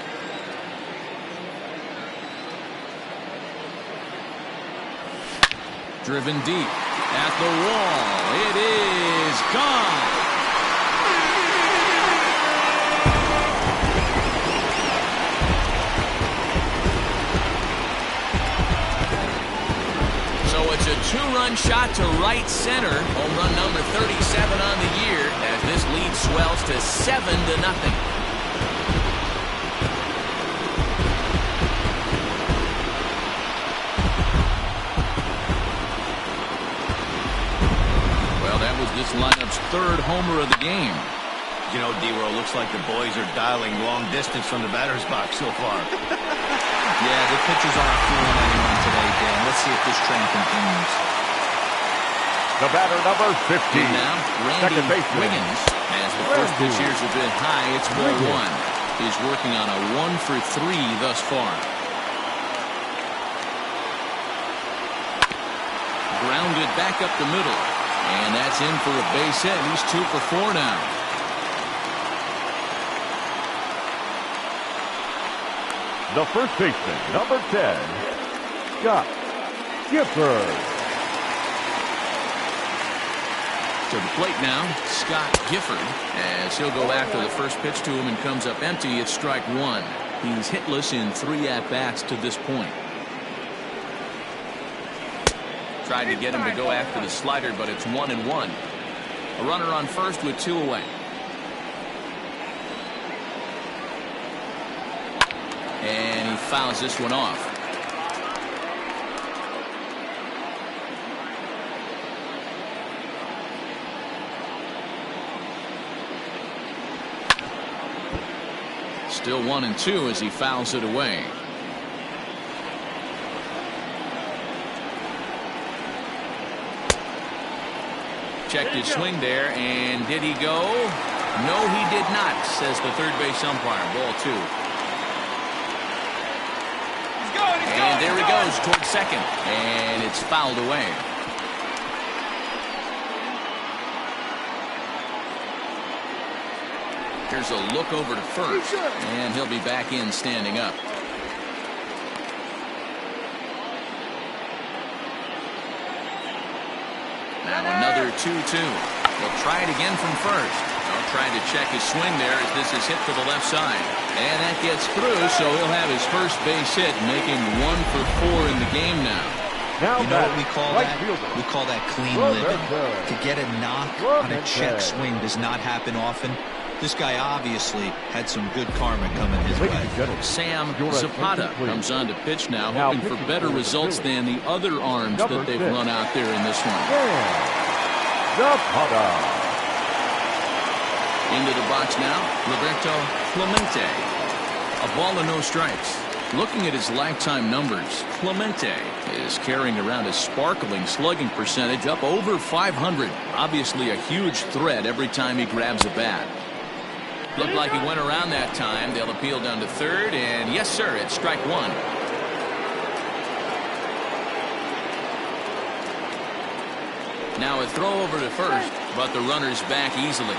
Driven deep at the wall. It is gone. So it's a two-run shot to right center. Home run number 37 on the year as this lead swells to 7-0. This lineup's third homer of the game. You know, D-Row, looks like the boys are dialing long distance from the batter's box so far. Yeah, the pitchers aren't fooling anyone today, Dan. Let's see if this trend continues. The batter, number 15. Now, Randy Wiggins. As the first pitch here's a bit high, it's ball one. He's working on a 1-for-3 thus far. Grounded back up the middle. And that's in for a base hit. He's 2 for 4 now. The first baseman, number 10, Scott Gifford. To the plate now, Scott Gifford, as he'll go after the first pitch to him and comes up empty. It's strike one. He's hitless in 3 at-bats to this point. Tried to get him to go after the slider, but it's 1-1. A runner on first with 2 away. And he fouls this one off. Still 1-2 as he fouls it away. Checked his swing there, and did he go? No, he did not, says the third base umpire. Ball 2. And there he goes towards second, and it's fouled away. Here's a look over to first, and he'll be back in standing up. Now another 2-2. He'll try it again from first. Trying to check his swing there as this is hit to the left side. And that gets through, so he'll have his first base hit, making 1 for 4 in the game now. You know what we call that? We call that clean living. To get a knock on a check swing does not happen often. This guy obviously had some good karma coming his way. Sam Zapata comes on to pitch now, hoping for better results than the other arms that they've run out there in this one. Zapata. Into the box now, Roberto Clemente. A ball and no strikes. Looking at his lifetime numbers, Clemente is carrying around a sparkling slugging percentage up over 500. Obviously a huge threat every time he grabs a bat. Looked like he went around that time. They'll appeal down to third, and yes, sir, it's strike one. Now a throw over to first, but the runner's back easily.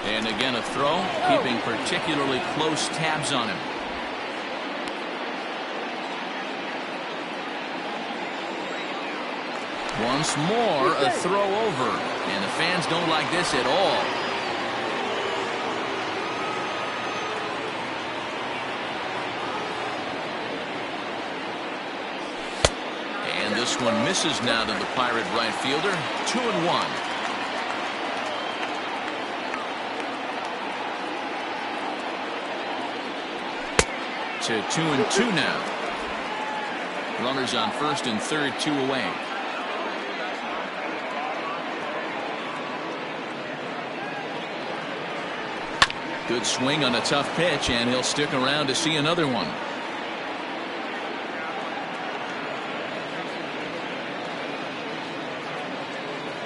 And again a throw, keeping particularly close tabs on him. Once more, a throw over. And the fans don't like this at all. This one misses now to the Pirate right fielder. 2-1. 2-2 now. Runners on first and third, 2 away. Good swing on a tough pitch, and he'll stick around to see another one.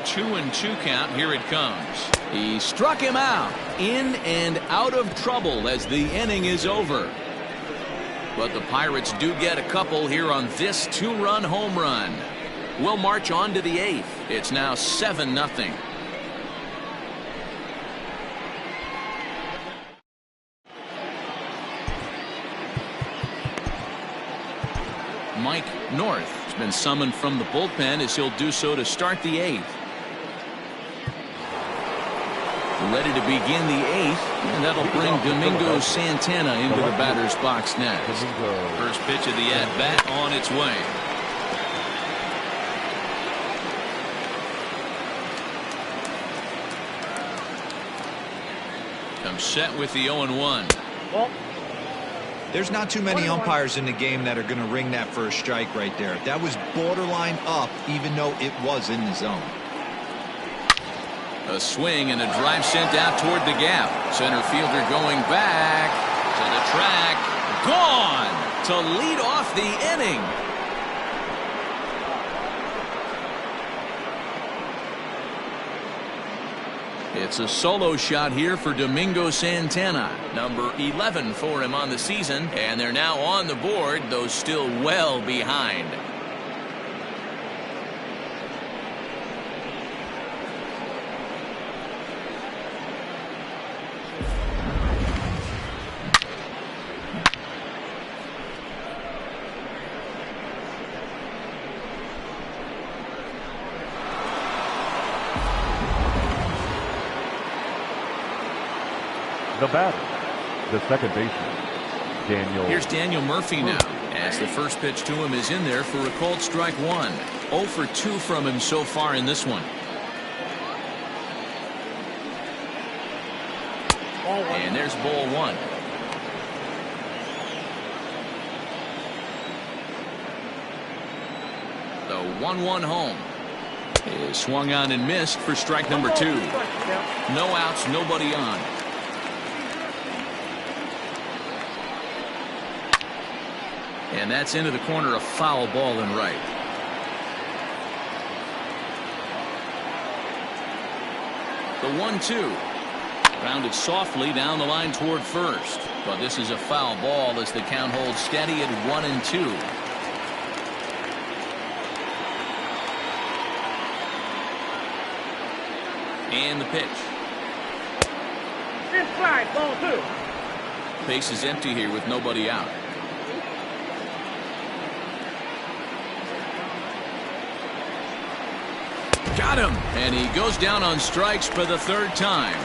Two and 2 count. Here it comes. He struck him out. In and out of trouble as the inning is over. But the Pirates do get a couple here on this 2-run home run. We'll march on to the 8th. It's now 7-0. Mike North has been summoned from the bullpen as he'll do so to start the 8th. Ready to begin the 8th, and that'll bring Domingo Santana into the batter's box next. First pitch of the at-bat on its way. Comes set with the 0-1. There's not too many umpires in the game that are going to ring that first strike right there. That was borderline up, even though it was in the zone. A swing and a drive sent out toward the gap. Center fielder going back to the track. Gone to lead off the inning. It's a solo shot here for Domingo Santana. Number 11 for him on the season. And they're now on the board, though still well behind. The batter, the second baseman, Daniel. Here's Daniel Murphy now, as the first pitch to him is in there for a called strike 1. 0 for 2 from him so far in this one. And there's ball 1. The 1-1 home is swung on and missed for strike number 2. No outs, nobody on. And that's into the corner, a foul ball and right. The 1-2. Grounded softly down the line toward first. But this is a foul ball as the count holds steady at 1-2. And the pitch. Inside, ball 2. Base is empty here with nobody out. Got him, and he goes down on strikes for the 3rd time.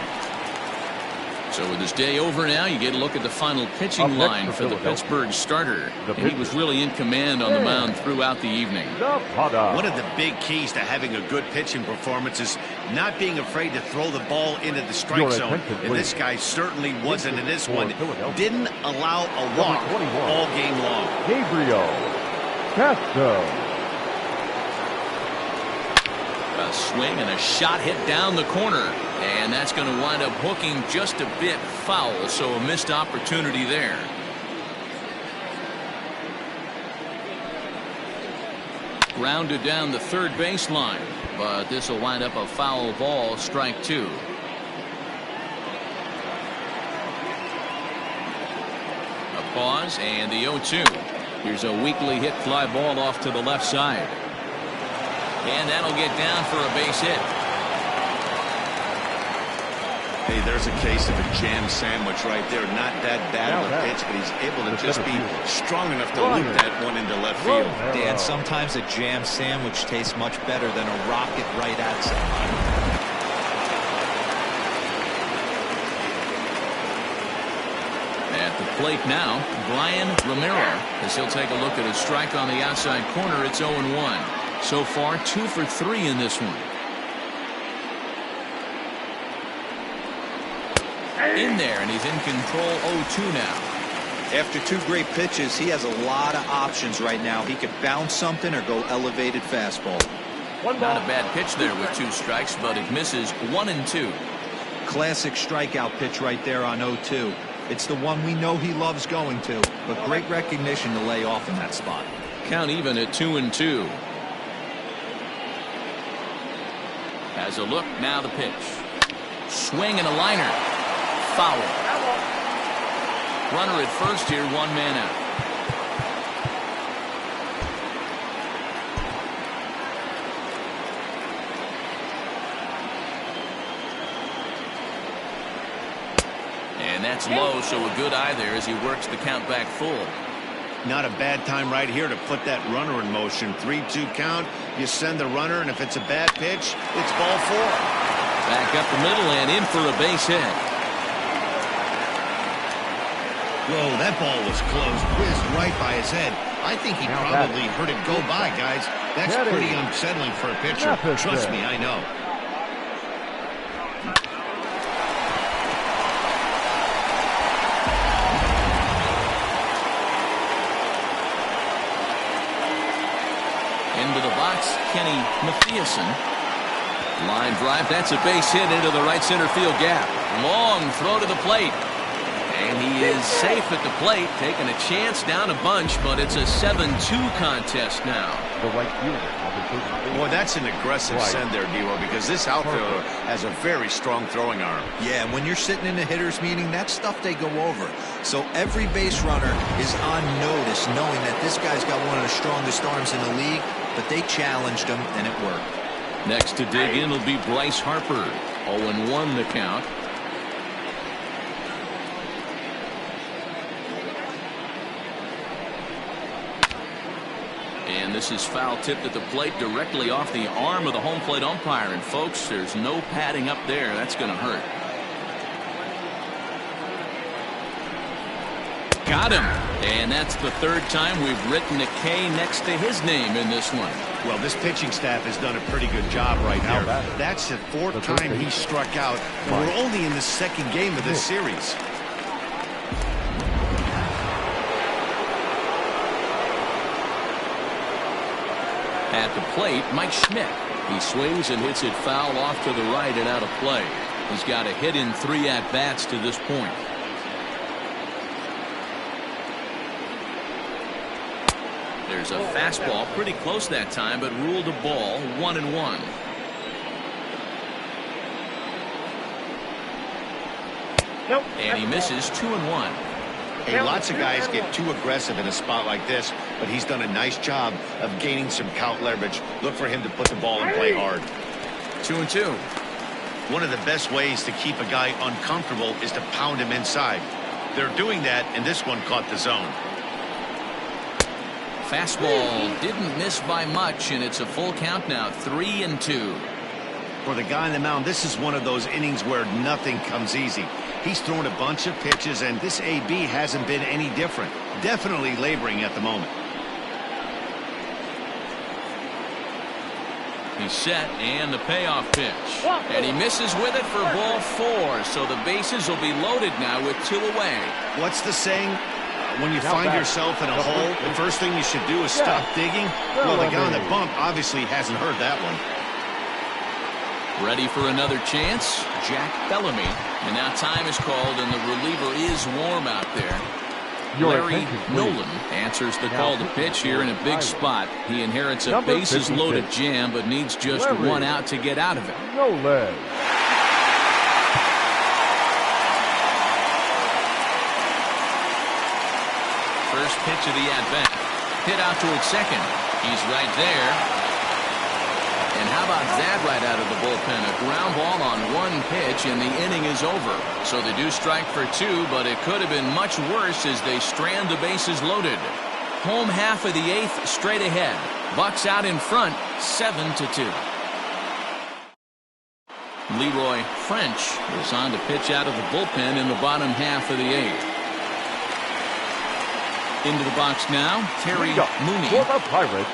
So with his day over now, you get a look at the final pitching line for the Pittsburgh starter. And he was really in command on the mound throughout the evening. One of the big keys to having a good pitching performance is not being afraid to throw the ball into the strike zone. And this guy certainly wasn't in this one. Didn't allow a walk all game long. Gabriel Castro. A swing and a shot hit down the corner. And that's going to wind up hooking just a bit foul, so a missed opportunity there. Grounded down the third baseline, but this will wind up a foul ball, strike 2. A pause and the 0-2. Here's a weakly hit fly ball off to the left side. And that'll get down for a base hit. Hey, there's a case of a jam sandwich right there. Not that bad of a pitch, but he's able to just be strong enough to loop that one into left field. Dan, sometimes a jam sandwich tastes much better than a rocket right at somebody. At the plate now, Brian Romero, as he'll take a look at a strike on the outside corner. It's 0-1. So far, 2 for 3 in this one. In there, and he's in control 0-2 now. After 2 great pitches, he has a lot of options right now. He could bounce something or go elevated fastball. Not a bad pitch there with 2 strikes, but it misses 1-2. Classic strikeout pitch right there on 0-2. It's the one we know he loves going to, but great recognition to lay off in that spot. Count even at 2-2. Has a look, now the pitch. Swing and a liner. Foul. Runner at first here, 1 man out. And that's low, so a good eye there as he works the count back full. Not a bad time right here to put that runner in motion. 3-2 count. You send the runner, and if it's a bad pitch, it's ball 4. Back up the middle and in for a base hit. Whoa, that ball was close. Whizzed right by his head. I think he probably heard it go by, guys. That's pretty unsettling for a pitcher. Trust me, I know. Into the box, Kenny Mathiasen. Line drive, that's a base hit into the right center field gap. Long throw to the plate. And he is safe at the plate, taking a chance down a bunch, but it's a 7-2 contest now. The right fielder. Boy, that's an aggressive send there, D-Row, because this outfielder has a very strong throwing arm. Yeah, and when you're sitting in a hitter's meeting, that's stuff they go over. So every base runner is on notice, knowing that this guy's got one of the strongest arms in the league, but they challenged him, and it worked. Next to dig in will be Bryce Harper. 0-1 the count. And this is foul tipped at the plate directly off the arm of the home plate umpire. And folks, there's no padding up there. That's going to hurt. Got him. And that's the 3rd time we've written a K next to his name in this one. Well, this pitching staff has done a pretty good job right there. That's the 4th time he struck out. And we're only in the 2nd game of this series. At the plate, Mike Schmidt. He swings and hits it foul off to the right and out of play. He's got a hit in 3 at-bats to this point. There's a fastball pretty close that time, but ruled a ball. 1-1. Nope. And he misses 2-1. Hey, lots of guys get too aggressive in a spot like this, but he's done a nice job of gaining some count leverage. Look for him to put the ball in play hard. 2-2. One of the best ways to keep a guy uncomfortable is to pound him inside. They're doing that, and this one caught the zone. Fastball didn't miss by much, and it's a full count now. 3-2. For the guy on the mound, this is one of those innings where nothing comes easy. He's thrown a bunch of pitches, and this AB hasn't been any different. Definitely laboring at the moment. He's set, and the payoff pitch. And he misses with it for ball 4, so the bases will be loaded now with 2 away. What's the saying? When you find yourself in a hole, the first thing you should do is stop digging. Well, the guy on the bump obviously hasn't heard that one. Ready for another chance? Jack Bellamy. And now time is called, and the reliever is warm out there. Larry Nolan answers the call to pitch here in a big spot. He inherits a bases-loaded jam, but needs just 1 out to get out of it. Nolan. First pitch of the at-bat. Hit out towards second. He's right there. And how about that right out of the bullpen? A ground ball on 1 pitch, and the inning is over. So they do strike for 2, but it could have been much worse as they strand the bases loaded. Home half of the 8th straight ahead. Bucks out in front, 7-2. Leroy French is on to pitch out of the bullpen in the bottom half of the 8th. Into the box now, Terry Mooney. For the Pirates,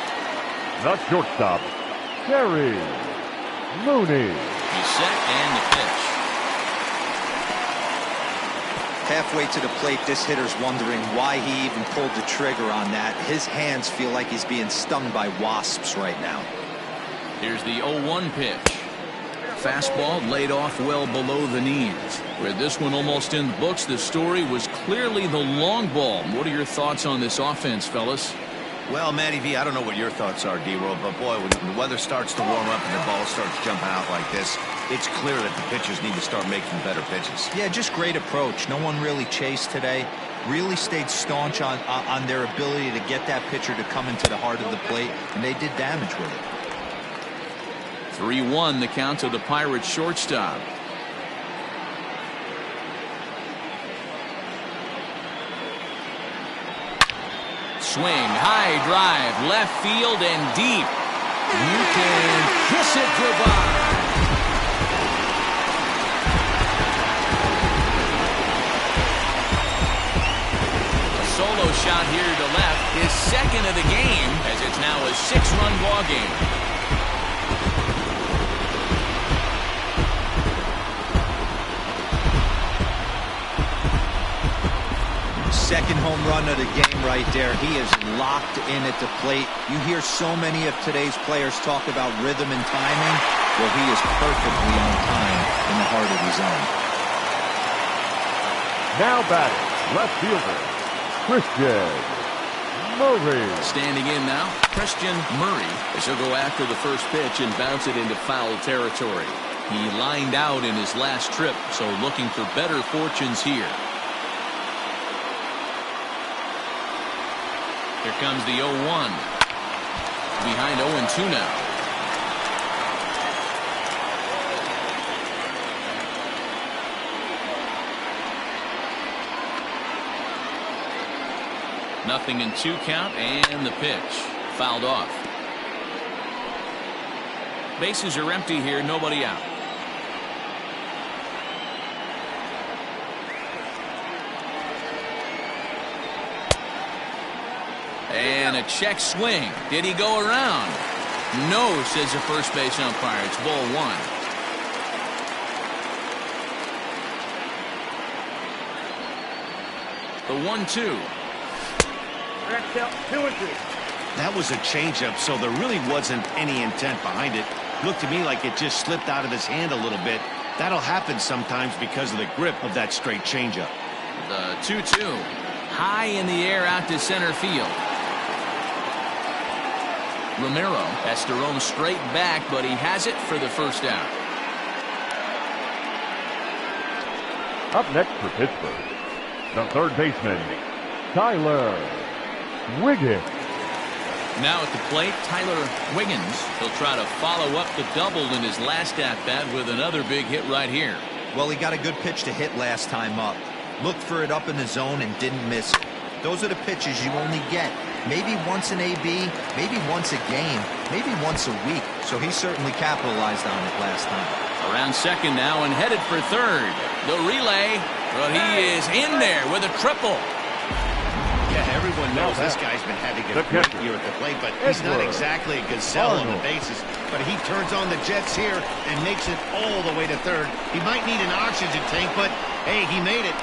The shortstop, Terry Mooney. He's set and the pitch. Halfway to the plate, this hitter's wondering why he even pulled the trigger on that. His hands feel like he's being stung by wasps right now. Here's the 0-1 pitch. Fastball laid off well below the knees. With this one almost in the books, the story was clearly the long ball. What are your thoughts on this offense, fellas? Well, Matty V, I don't know what your thoughts are, D-Roll, but boy, when the weather starts to warm up and the ball starts jumping out like this, it's clear that the pitchers need to start making better pitches. Yeah, just great approach. No one really chased today. Really stayed staunch on their ability to get that pitcher to come into the heart of the plate, and they did damage with it. 3-1 the count to the Pirates shortstop. Swing, high drive, left field and deep. You can kiss it goodbye. A solo shot here to left, his second of the game, as it's now a 6-run ball game. Second home run of the game right there. He is locked in at the plate. You hear so many of today's players talk about rhythm and timing. Well, he is perfectly on time in the heart of his zone. Now batting, left fielder, Christian Murray. Standing in now, Christian Murray, as he'll go after the first pitch and bounce it into foul territory. He lined out in his last trip, so looking for better fortunes here. Here comes the 0-1. Behind 0-2 now. Nothing in 2 count, and the pitch fouled off. Bases are empty here, nobody out. And a check swing. Did he go around? No, says the first base umpire. It's ball 1. The 1-2. That was a changeup, so there really wasn't any intent behind it. Looked to me like it just slipped out of his hand a little bit. That'll happen sometimes because of the grip of that straight changeup. The 2-2. High in the air out to center field. Romero has to roam straight back, but he has it for the first out. Up next for Pittsburgh, the third baseman, Tyler Wiggins. Now at the plate, Tyler Wiggins. He'll try to follow up the double in his last at-bat with another big hit right here. Well, he got a good pitch to hit last time up. Looked for it up in the zone and didn't miss it. Those are the pitches you only get. Maybe once an AB, maybe once a game, maybe once a week. So he certainly capitalized on it last time. Around second now and headed for third. The relay, well, he is in there with a triple. Yeah, everyone knows this guy's been having a great year at the plate, but he's not exactly a gazelle on the bases. But he turns on the Jets here and makes it all the way to third. He might need an oxygen tank, but hey, he made it.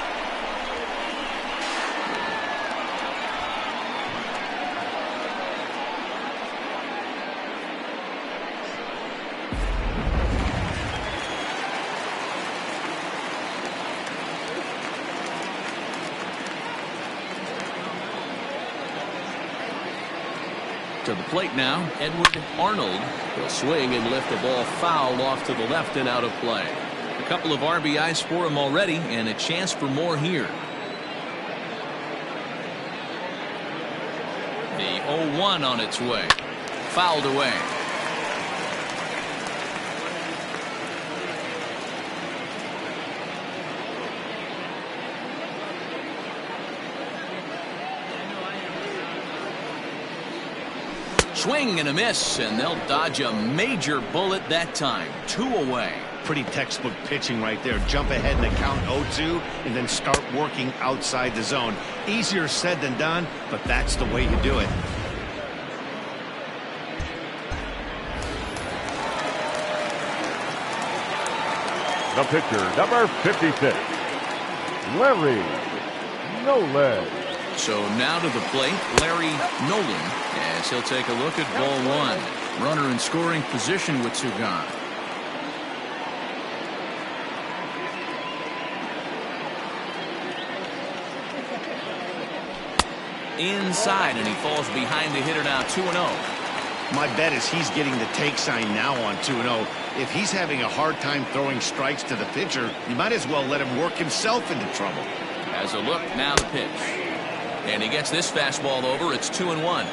To the plate now, Edward Arnold will swing and lift the ball foul off to the left and out of play. A couple of RBIs for him already and a chance for more here. The 0-1 on its way. Fouled away. Swing and a miss, and they'll dodge a major bullet that time. 2 away. Pretty textbook pitching right there. Jump ahead in the count 0-2 and then start working outside the zone. Easier said than done, but that's the way you do it. The pitcher, number 56, Larry Nolan. So now to the plate, Larry Nolan, as he'll take a look at ball one. Runner in scoring position with two gone. Inside, and he falls behind the hitter now, 2-0. My bet is he's getting the take sign now on 2-0. If he's having a hard time throwing strikes to the pitcher, you might as well let him work himself into trouble. Has a look, now the pitch. And he gets this fastball over. It's 2-1.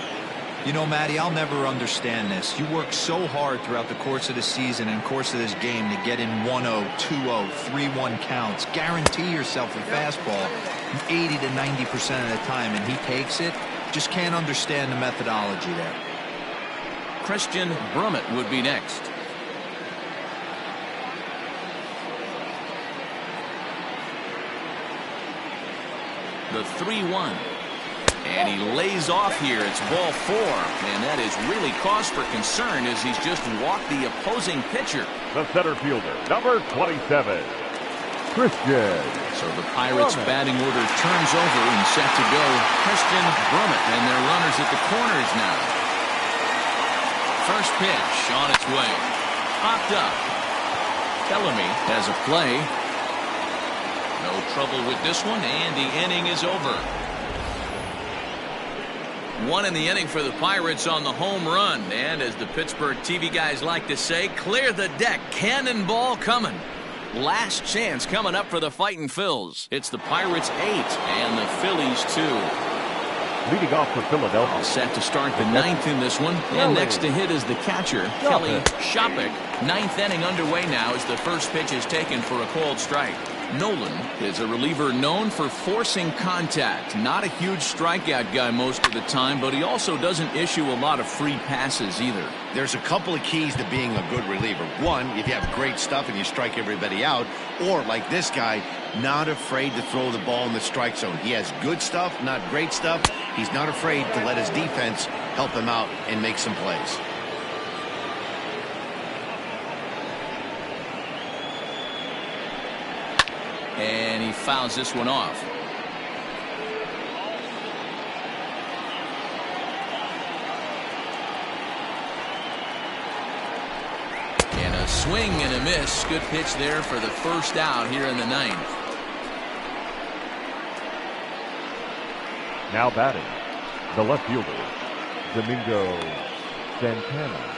You know, Matty, I'll never understand this. You work so hard throughout the course of the season and course of this game to get in 1-0, 2-0, 3-1 counts. Guarantee yourself a fastball 80 to 90% of the time, and he takes it. Just can't understand the methodology there. Christian Brummett would be next. The 3-1. And he lays off here. It's ball four. And that is really cause for concern as he's just walked the opposing pitcher. The center fielder, number 27, Christian. So the Pirates' batting order turns over and set to go. Christian Brummett, and their runners at the corners now. First pitch on its way. Popped up. Bellamy has a play. No trouble with this one, and the inning is over. One in the inning for the Pirates on the home run. And as the Pittsburgh TV guys like to say, clear the deck. Cannonball coming. Last chance coming up for the Fightin' Phils. It's the Pirates 8 and the Phillies 2. Leading off for Philadelphia. All set to start the ninth in this one. And next to hit is the catcher, Kelly Shopik. Ninth inning underway now as the first pitch is taken for a called strike. Nolan is a reliever known for forcing contact. Not a huge strikeout guy most of the time, but he also doesn't issue a lot of free passes either. There's a couple of keys to being a good reliever. One, if you have great stuff and you strike everybody out, or like this guy, not afraid to throw the ball in the strike zone. He has good stuff, not great stuff. He's not afraid to let his defense help him out and make some plays. And he fouls this one off. And a swing and a miss. Good pitch there for the first out here in the ninth. Now batting, the left fielder, Domingo Santana.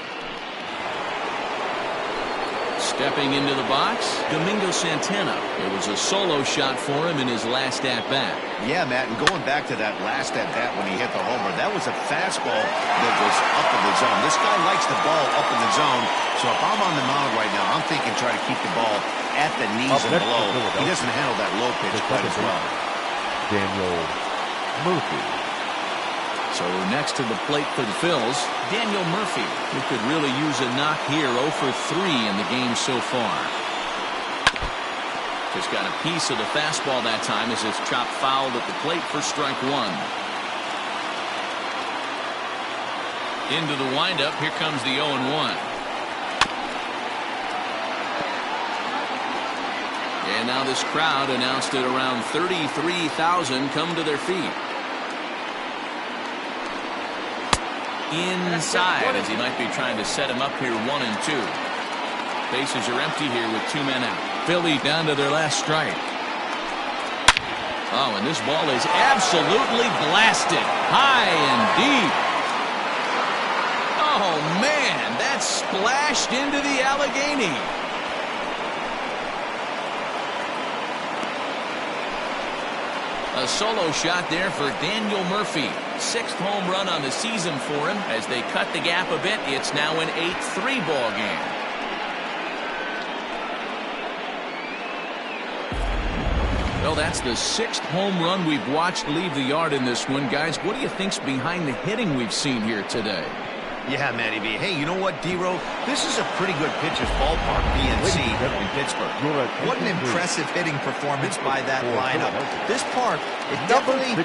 Stepping into the box, Domingo Santana. It was a solo shot for him in his last at-bat. Yeah, Matt, and going back to that last at-bat when he hit the homer, that was a fastball that was up in the zone. This guy likes the ball up in the zone, so if I'm on the mound right now, I'm thinking try to keep the ball at the knees and below. He doesn't handle that low pitch quite as well. Daniel Murphy. So next to the plate for the Phils, Daniel Murphy, who could really use a knock here. 0 for 3 in the game so far. Just got a piece of the fastball that time as it's chopped fouled at the plate for strike one. Into the windup, here comes the 0-1. And now this crowd announced at around 33,000 come to their feet. Inside as he might be trying to set him up here 1 and 2. Bases are empty here with 2 men out. Philly down to their last strike. Oh, and this ball is absolutely blasted high and deep. Oh man, that splashed into the Allegheny. A solo shot there for Daniel Murphy. 6th home run on the season for him. As they cut the gap a bit, it's now an 8-3 ball game. Well, that's the 6th home run we've watched leave the yard in this one. Guys, what do you think's behind the hitting we've seen here today? Yeah, Matty B. Hey, you know what, D-Row? This is a pretty good pitcher's ballpark, BNC, in Pittsburgh. What an impressive hitting performance by that lineup. This park, it definitely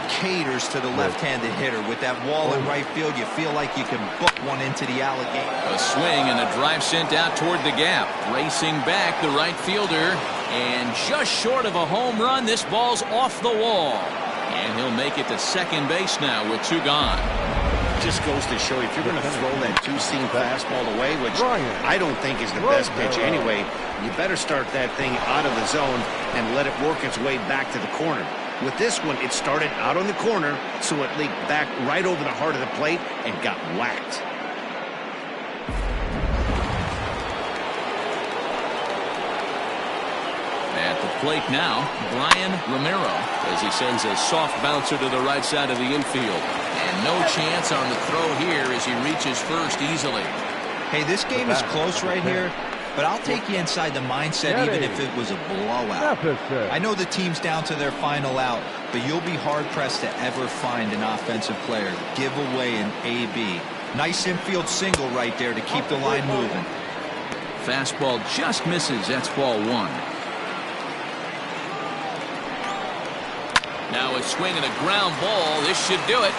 caters to the left-handed hitter. With that wall in right field, you feel like you can book one into the alligator. A swing and a drive sent out toward the gap. Racing back, the right fielder. And just short of a home run, this ball's off the wall. And he'll make it to second base now with 2 gone. Just goes to show you, if you're going to throw that two-seam fastball away, which I don't think is the best pitch anyway, you better start that thing out of the zone and let it work its way back to the corner. With this one, it started out on the corner, so it leaked back right over the heart of the plate and got whacked. At the plate now, Brian Romero, as he sends a soft bouncer to the right side of the infield. And no chance on the throw here as he reaches first easily. Hey, this game is close right here, but I'll take you inside the mindset even if it was a blowout. I know the team's down to their final out, but you'll be hard-pressed to ever find an offensive player give away an AB. Nice infield single right there to keep the line moving. Fastball just misses. That's ball 1. Now a swing and a ground ball. This should do it.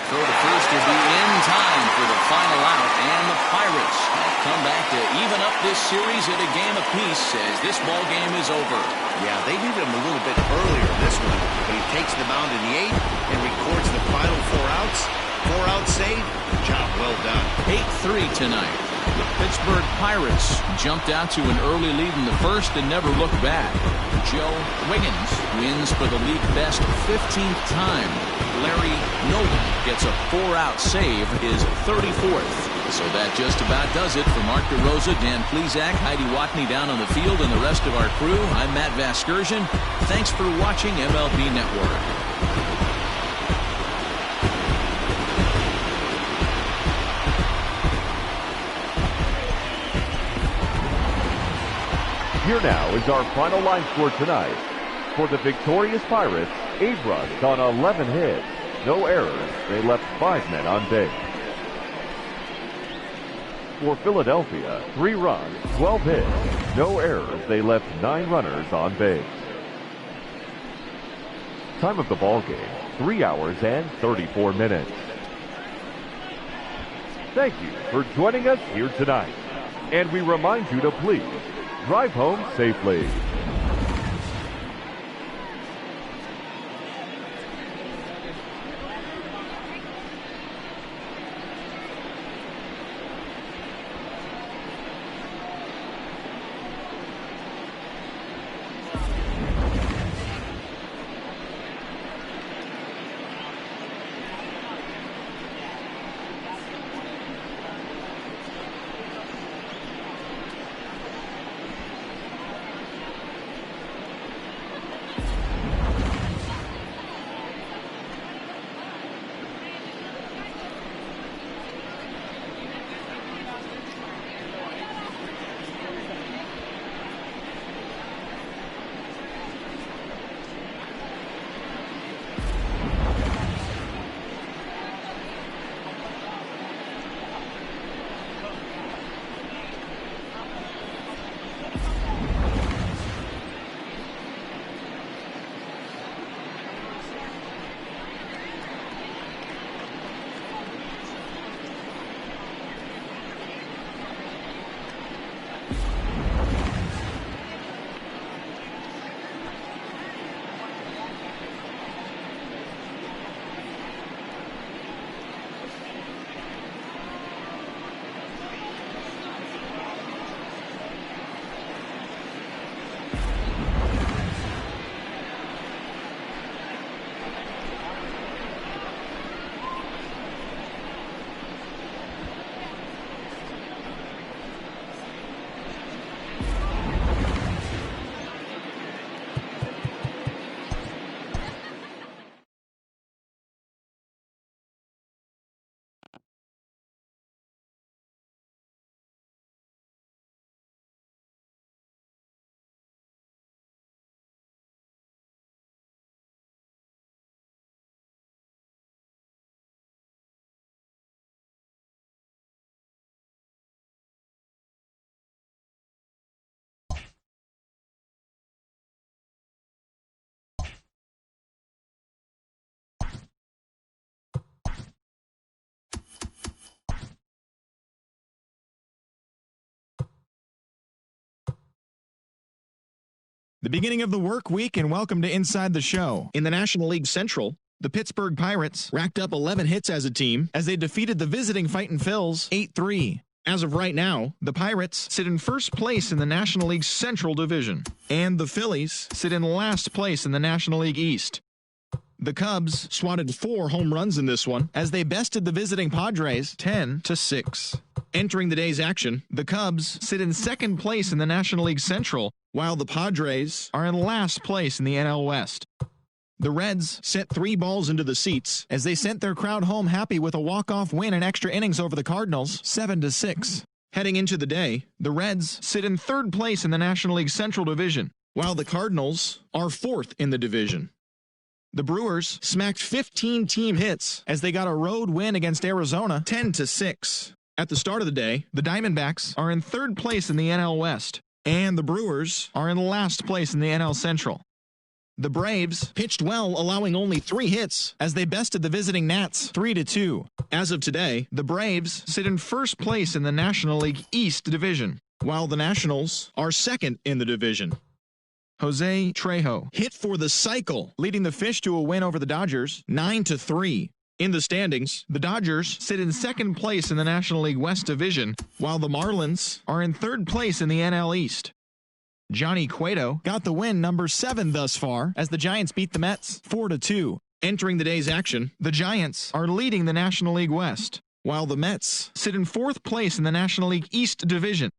Throw to first will be in time for the final out, and the Pirates have come back to even up this series at a game apiece as this ball game is over. Yeah, they needed him a little bit earlier this one, but he takes the mound in the 8th and records the final 4 outs. 4-out save. Job well done. 8-3 tonight. The Pittsburgh Pirates jumped out to an early lead in the first and never looked back. Joe Wiggins wins for the league best 15th time. Larry Nolan gets a 4-out save, his 34th. So that just about does it for Mark DeRosa, Dan Plesac, Heidi Watney down on the field, and the rest of our crew. I'm Matt Vasgersian. Thanks for watching MLB Network. Here now is our final line score tonight. For the victorious Pirates, 8 runs on 11 hits. No errors. They left 5 men on base. For Philadelphia, 3 runs, 12 hits. No errors. They left 9 runners on base. Time of the ball game, 3 hours and 34 minutes. Thank you for joining us here tonight. And we remind you to please drive home safely. The beginning of the work week, and welcome to Inside the Show. In the National League Central, the Pittsburgh Pirates racked up 11 hits as a team as they defeated the visiting Fightin' Phils 8-3. As of right now, the Pirates sit in first place in the National League Central Division, and the Phillies sit in last place in the National League East. The Cubs swatted 4 home runs in this one as they bested the visiting Padres 10-6. Entering the day's action, the Cubs sit in second place in the National League Central, while the Padres are in last place in the NL West. The Reds sent 3 balls into the seats as they sent their crowd home happy with a walk-off win in extra innings over the Cardinals, 7-6. Heading into the day, the Reds sit in third place in the National League Central Division, while the Cardinals are fourth in the division. The Brewers smacked 15 team hits as they got a road win against Arizona, 10-6. At the start of the day, the Diamondbacks are in third place in the NL West, and the Brewers are in last place in the NL Central. The Braves pitched well, allowing only 3 hits as they bested the visiting Nats 3-2. As of today, the Braves sit in first place in the National League East Division, while the Nationals are second in the division. Jose Trejo hit for the cycle, leading the Fish to a win over the Dodgers 9-3. In the standings, the Dodgers sit in second place in the National League West Division, while the Marlins are in third place in the NL East. Johnny Cueto got the win number 7 thus far as the Giants beat the Mets 4-2. Entering the day's action, the Giants are leading the National League West, while the Mets sit in fourth place in the National League East Division.